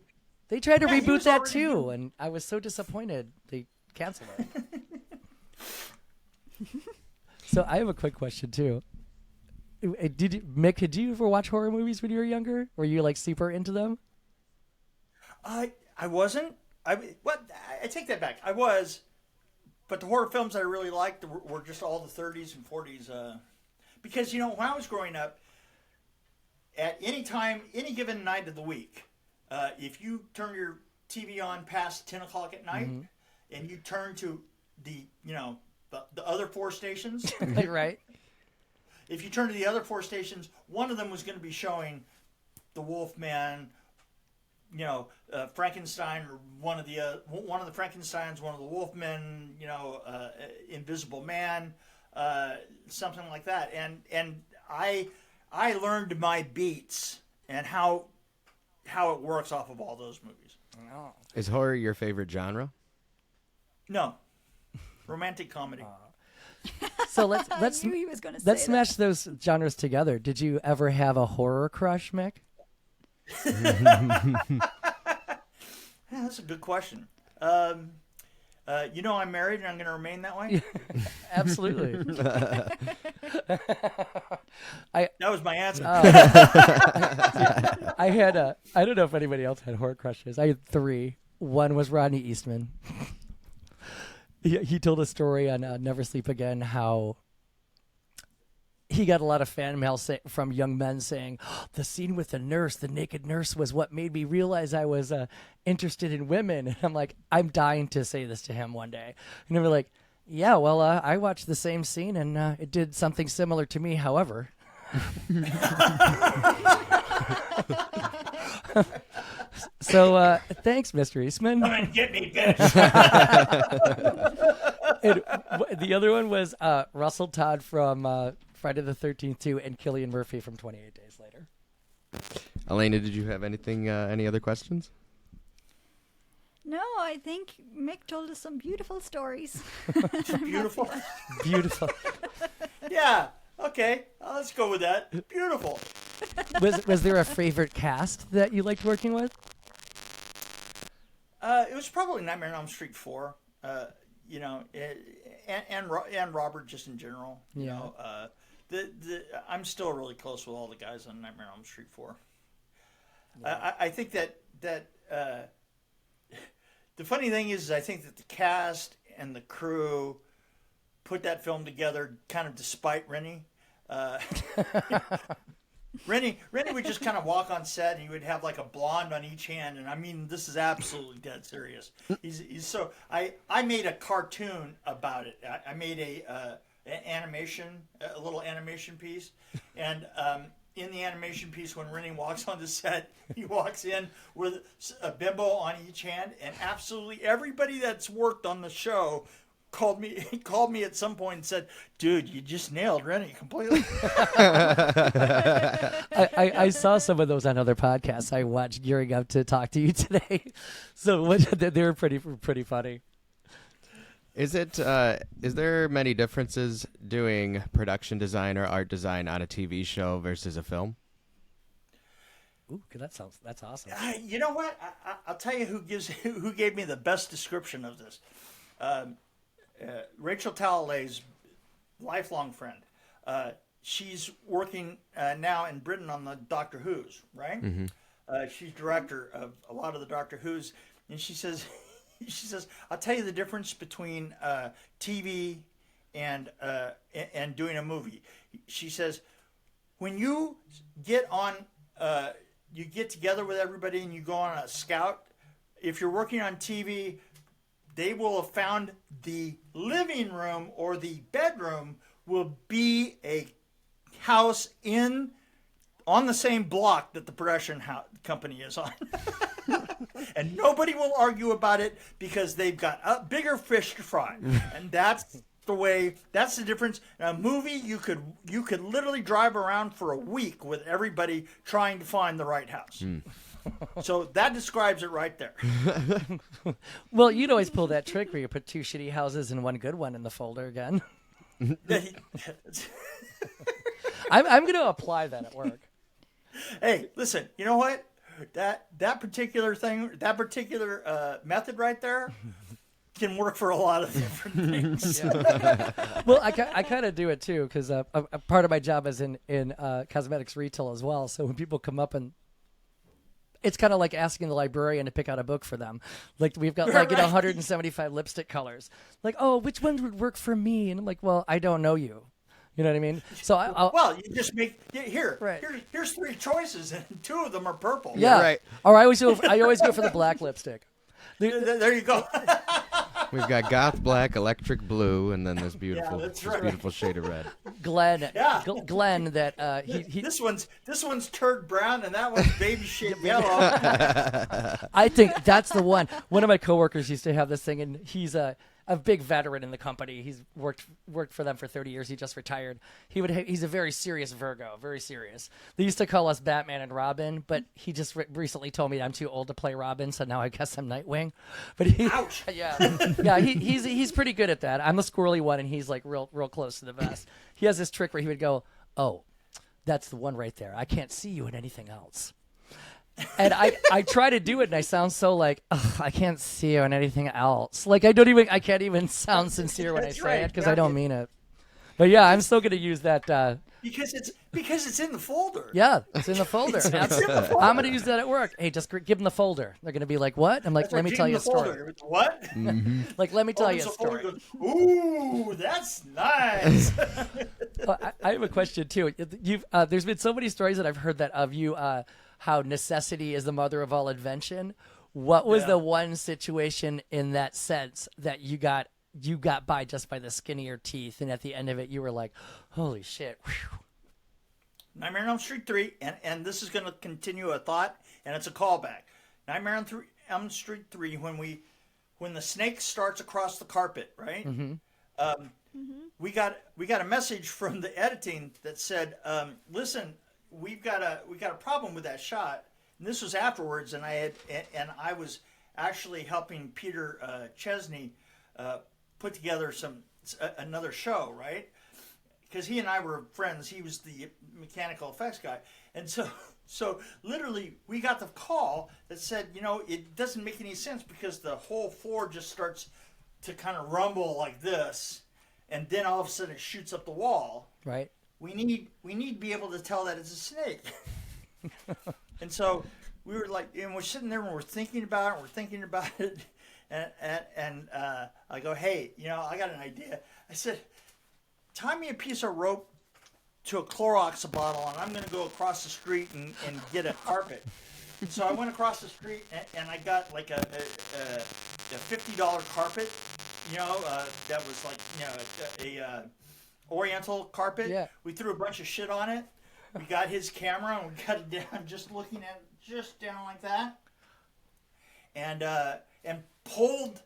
They tried to Yeah, he reboot was that already too, doing- and I was so disappointed they canceled it. So I have a quick question too. Mick, did you ever watch horror movies when you were younger? Were you like super into them? I wasn't. I take that back. I was, but the horror films I really liked were just all the 30s and 40s. Because you know, when I was growing up, at any time, any given night of the week, if you turn your TV on past 10 o'clock at night, and you turn to the other four stations, Right. if you turn to the other four stations, one of them was going to be showing the Wolfman, Frankenstein, or one of the Frankensteins, one of the Wolfmen, Invisible Man, something like that. And I learned my beats and how it works off of all those movies. Oh. Is horror your favorite genre? No, romantic comedy. So let's I knew he was going to say let's that. smash those genres together. Did you ever have a horror crush, Mick? Yeah, that's a good question. I'm married and I'm going to remain that way. Absolutely. That was my answer. I had I don't know if anybody else had horror crushes. I had 3. One was Rodney Eastman. He told a story on Never Sleep Again how he got a lot of fan mail from young men saying, the scene with the naked nurse was what made me realize I was interested in women. And I'm like, I'm dying to say this to him one day. And they were like, yeah, well, I watched the same scene and it did something similar to me, however. So thanks, Mr. Eastman. Come and get me, bitch. And the other one was Russell Todd from Friday the 13th 2 and Cillian Murphy from 28 Days Later. Elena, did you have any other questions? No, I think Mick told us some beautiful stories. Beautiful. Beautiful. Yeah. Okay. Let's go with that. Beautiful. Was there a favorite cast that you liked working with? It was probably Nightmare on Elm Street 4. And Robert just in general. Yeah. I'm still really close with all the guys on Nightmare on Elm Street 4. Yeah. I think that the funny thing is I think that the cast and the crew put that film together kind of despite Rennie. Rennie would just kind of walk on set and he would have like a blonde on each hand, and I mean this is absolutely dead serious. He's so I made a cartoon about it. I made a little animation piece, and in the animation piece when Rennie walks on the set, he walks in with a bimbo on each hand, and absolutely everybody that's worked on the show called me at some point and said, dude, you just nailed Rennie completely. I saw some of those on other podcasts I watched gearing up to talk to you today. So they were pretty funny. Is there many differences doing production design or art design on a TV show versus a film? Ooh, that's awesome. You know what? I'll tell you who gave me the best description of this. Rachel Talalay's lifelong friend. She's working now in Britain on the Doctor Who's, right? Mm-hmm. She's director of a lot of the Doctor Who's, and she says, I'll tell you the difference between TV and doing a movie. She says, when you get on, you get together with everybody and you go on a scout. If you're working on TV, they will have found the living room or the bedroom will be a house on the same block that the production company is on. And nobody will argue about it because they've got bigger fish to fry. And that's the difference. In a movie, you could literally drive around for a week with everybody trying to find the right house. So that describes it right there. Well, you'd always pull that trick where you put 2 shitty houses and 1 good one in the folder again. I'm going to apply that at work. Hey, listen, you know what? That particular method right there can work for a lot of different things. Yeah. Well, I kind of do it too because a part of my job is in cosmetics retail as well. So when people come up and it's kind of like asking the librarian to pick out a book for them. Like we've got 175 lipstick colors. Like, oh, which one would work for me? And I'm like, well, I don't know you. You know what I mean? So well, you just make here's 3 choices, and 2 of them are purple. Yeah, right. Or I always go for the black lipstick. There you go. We've got goth black, electric blue, and then this beautiful, that's right. beautiful shade of red. Glenn, Yeah. Glenn, that he. This one's turd brown, and that one's baby shit yellow. I think that's the one. One of my coworkers used to have this thing, and he's a big veteran in the company. He's worked for them for 30 years. He just retired. He's a very serious Virgo, very serious. They used to call us Batman and Robin, but he just recently told me I'm too old to play Robin, so now I guess I'm Nightwing. But Ouch. Yeah, he's pretty good at that. I'm the squirrely one, and he's like real close to the vest. He has this trick where he would go, "Oh, that's the one right there. I can't see you in anything else." And I try to do it, and I sound so like, I can't see you in anything else. Like I can't even sound sincere when I say it because I don't mean it. But yeah, I'm still gonna use that. Because it's in the folder. Yeah, it's in the folder. I'm gonna use that at work. Hey, just give them the folder. They're gonna be like, what? I'm like, let me tell you a story. Folder. What? Mm-hmm. Like, let me tell you a story. Goes, ooh, that's nice. I have a question too. There's been so many stories that I've heard that of you. How necessity is the mother of all invention. What was the one situation in that sense that you got by just by the skin of your teeth, and at the end of it you were like, holy shit. Whew. Nightmare on Elm Street 3, and this is going to continue a thought, and it's a callback. Nightmare on Elm Street 3, when the snake starts across the carpet, right? Mm-hmm. We got a message from the editing that said, listen, we've got a problem with that shot. And this was afterwards, and I was actually helping Peter Chesney put together another show, right? Because he and I were friends. He was the mechanical effects guy, and so literally we got the call that said, it doesn't make any sense because the whole floor just starts to kind of rumble like this, and then all of a sudden it shoots up the wall. Right. We need to be able to tell that it's a snake. And so we were like, and we're sitting there and we're thinking about it, and I go, hey, I got an idea. I said, tie me a piece of rope to a Clorox bottle, and I'm going to go across the street and get a carpet. And so I went across the street and I got like a $50 carpet, that was like a Oriental carpet. Yeah. We threw a bunch of shit on it. We got his camera and we got it down, just looking at it, just down like that, and pulled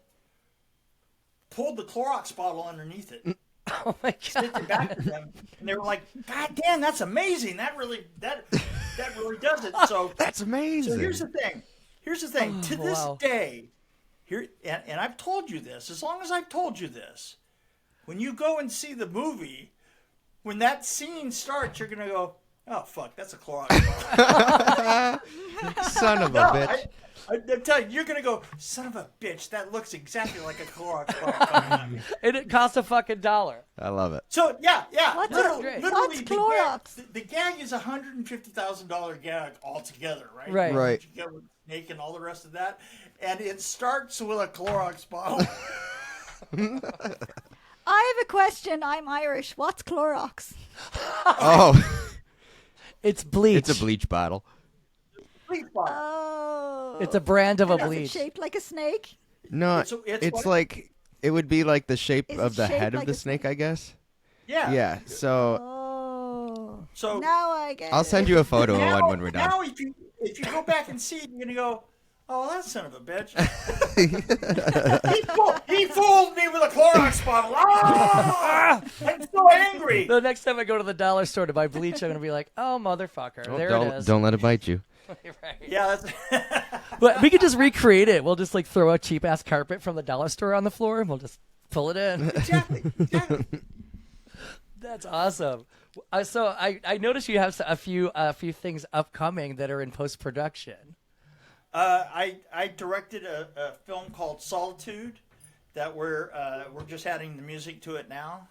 the Clorox bottle underneath it. Oh my god! Sticked it back to them, and they were like, "God damn, that's amazing! That really does it." So that's amazing. So here's the thing. To this day, here, and I've told you this, as long as I've told you this, when you go and see the movie, when that scene starts, you're going to go, oh, fuck, that's a Clorox bottle. Son of a bitch. I'm telling you, you're going to go, son of a bitch, that looks exactly like a Clorox bottle. And it costs a fucking $1. I love it. So, yeah. What's Literally, Clorox? the gag is a $150,000 gag altogether, right? Right. Right. You get with snake and all the rest of that. And it starts with a Clorox bottle. I have a question. I'm Irish. What's Clorox? Oh, It's bleach. it's a bleach bottle. Bleach bottle. Oh. It's a brand of a Is it bleach. shaped like a snake? No, It's it's what- like it would be like the shape Is of it the shaped head of like the a snake, I guess. Yeah. Yeah. So Oh. So Now I get I'll it. send you a photo of now, one when we're done. now if you go back and see it, you're gonna go, oh, that son of a bitch. he fooled me with a Clorox bottle. Ah! I'm so angry. The next time I go to the dollar store to buy bleach, I'm gonna be like, "Oh, motherfucker, Oh, there don't, it is." Don't let it bite you. Right. Yeah, that's But we could just recreate it. We'll just like throw a cheap ass carpet from the dollar store on the floor, and we'll just pull it in. exactly. That's awesome. So I noticed you have a few things upcoming that are in post production. I directed a film called Solitude that we're just adding the music to it now.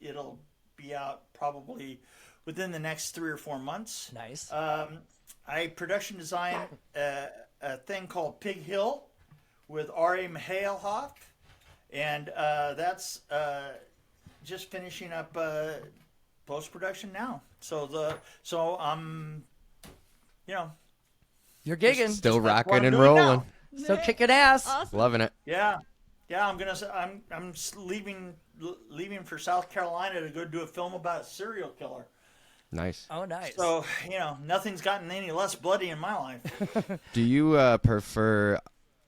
It'll be out probably within the next 3 or 4 months. Nice. I production designed a thing called Pig Hill with R.A. Mihailhoff, and that's just finishing up post production now. So You're gigging. Still that's what rocking I'm and doing now. rolling. Still kicking ass. Awesome. Loving it. Yeah, I'm leaving for South Carolina to go do a film about a serial killer. Nice. Oh, nice. So nothing's gotten any less bloody in my life. Do you prefer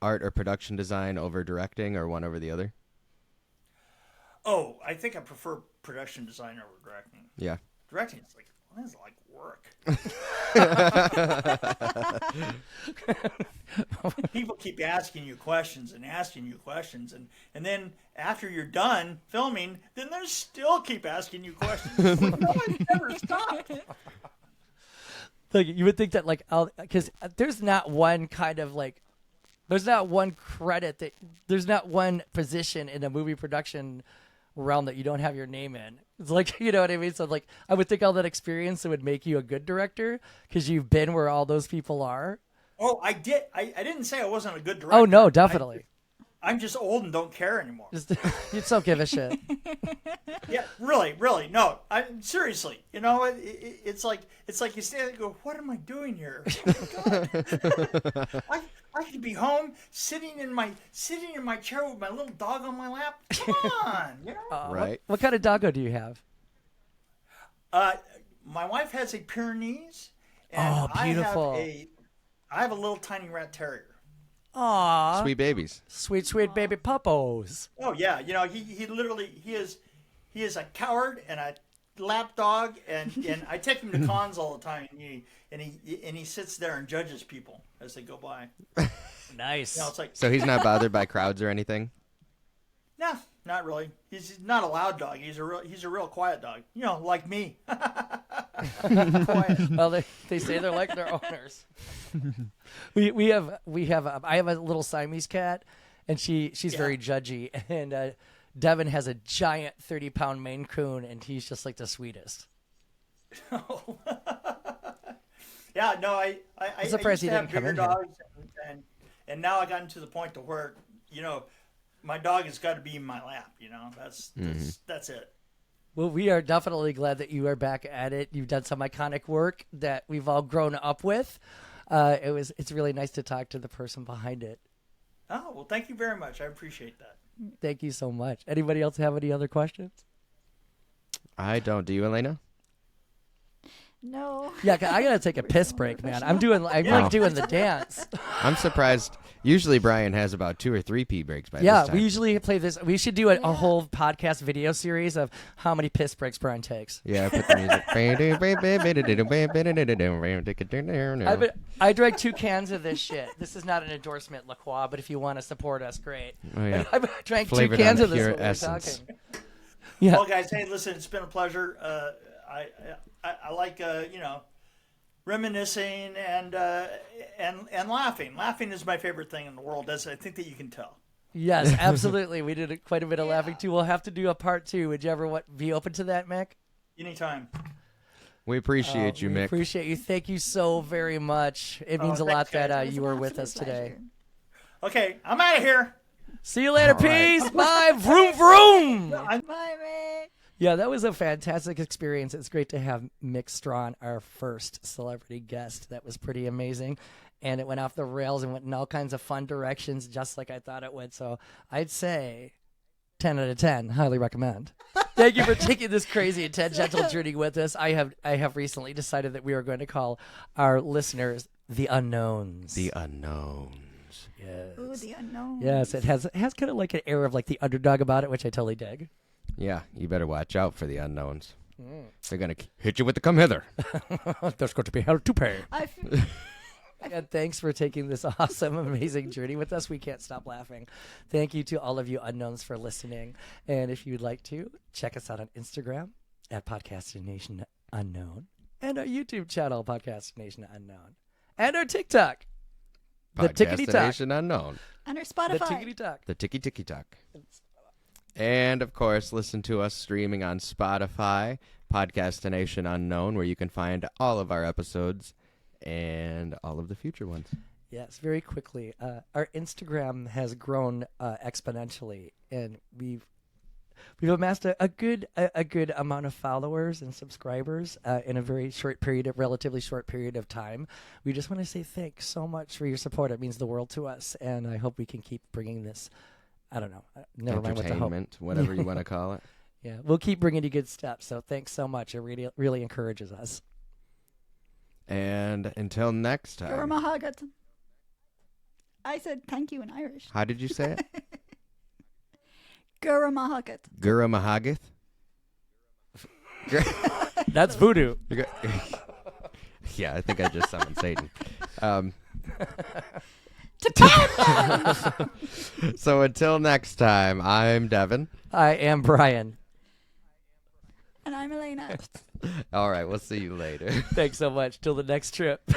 art or production design over directing, or one over the other? Oh, I think I prefer production design over directing. Yeah. Directing is like, well, this is like work. People keep asking you questions, and then after you're done filming, then they still keep asking you questions. No, it never stopped. Like you would think that because there's not one kind of there's not one credit there's not one position in a movie production realm that you don't have your name in. It's like, you know what I mean? So like I would think all that experience would make you a good director because you've been where all those people are. Oh, I did. I didn't say I wasn't a good director. Oh no, definitely. I'm just old and don't care anymore. Just you don't give a shit. Yeah, really. No, seriously. It's like you stand there and go, "What am I doing here? Oh my God. I could be home sitting in my chair with my little dog on my lap. Come on, Right. What kind of doggo do you have? My wife has a Pyrenees, and Oh, beautiful. I have a little tiny rat terrier. Aw, Sweet babies. sweet baby puppos. Oh yeah, he literally he is a coward and a lap dog, and I take him to cons all the time, and he sits there and judges people as they go by. Nice. It's like, So he's not bothered by crowds or anything? nah, not really. He's not a loud dog. He's a real quiet dog. Like me. Quiet. Well, they say they're like their owners. I have a little Siamese cat, and she's very judgy, and Devin has a giant 30-pound Maine Coon, and he's just like the sweetest. Yeah, no, I surprised used he to have didn't come bigger in here. dogs, and now I gotten to the point to where my dog has got to be in my lap. That's it. Well, we are definitely glad that you are back at it. You've done some iconic work that we've all grown up with. It's really nice to talk to the person behind it. Oh, well, thank you very much. I appreciate that. Thank you so much. Anybody else have any other questions? I don't. Do you, Elena? No. Yeah, I gotta take a piss break, man. I'm like doing the dance. I'm surprised. Usually Brian has about 2 or 3 pee breaks by Yeah, this time. we usually play this. We should do a whole podcast video series of how many piss breaks Brian takes. Yeah, I put the music. I drank 2 cans of this shit. This is not an endorsement, La Croix, but if you want to support us, great. Oh, yeah. I drank Flavored 2 cans on of this. pure while we were essence. talking. Yeah. Well, guys, hey, listen, it's been a pleasure. I like reminiscing and laughing. Laughing is my favorite thing in the world, as I think that you can tell. Yes, absolutely. We did quite a bit of laughing too. We'll have to do a part 2. Would you ever be open to that, Mick? Anytime. We appreciate you, We Mick. appreciate you. Thank you so very much. It means a lot thanks, that guys. you were with us today. Okay, I'm out of here. See you later. All right. Peace. Bye. Vroom, vroom. Bye, Mick. Yeah, that was a fantastic experience. It's great to have Mick Strachan, our first celebrity guest. That was pretty amazing. And it went off the rails and went in all kinds of fun directions, just like I thought it would. So I'd say 10 out of 10. Highly recommend. Thank you for taking this crazy and tangential journey with us. I have recently decided that we are going to call our listeners the Unknowns. The unknowns. Yes. Ooh, the unknown. Yes, it has kind of like an air of like the underdog about it, which I totally dig. Yeah, you better watch out for the unknowns. They're going to hit you with the come hither. There's going to be hell to pay. I feel, And thanks for taking this awesome, amazing journey with us. We can't stop laughing. Thank you to all of you unknowns for listening. And if you'd like to, check us out on Instagram at Podcastination Unknown and our YouTube channel, Podcastination Unknown, and our TikTok, the Tickety Talk. Podcastination Unknown. and our The Spotify. Tickety Talk. The Tiki Tiki Talk. And, of course, listen to us streaming on Spotify, Podcastination Unknown, where you can find all of our episodes and all of the future ones. Yes, very quickly. Our Instagram has grown exponentially, and we've amassed a good amount of followers and subscribers in a relatively short period of time. We just want to say thanks so much for your support. It means the world to us, and I hope we can keep bringing this. I don't know. Never mind what the hope. Entertainment, whatever you want to call it. Yeah, we'll keep bringing you good stuff. So thanks so much. It really, really encourages us. And until next time. Guramahagat. I said thank you in Irish. How did you say it? Guramahagat. Gura Mahagath? That's voodoo. Yeah, I think I just summoned Satan. So until next time, I'm Devin. I am Brian. And I'm Elena. All right, we'll see you later. Thanks so much. Till the next trip.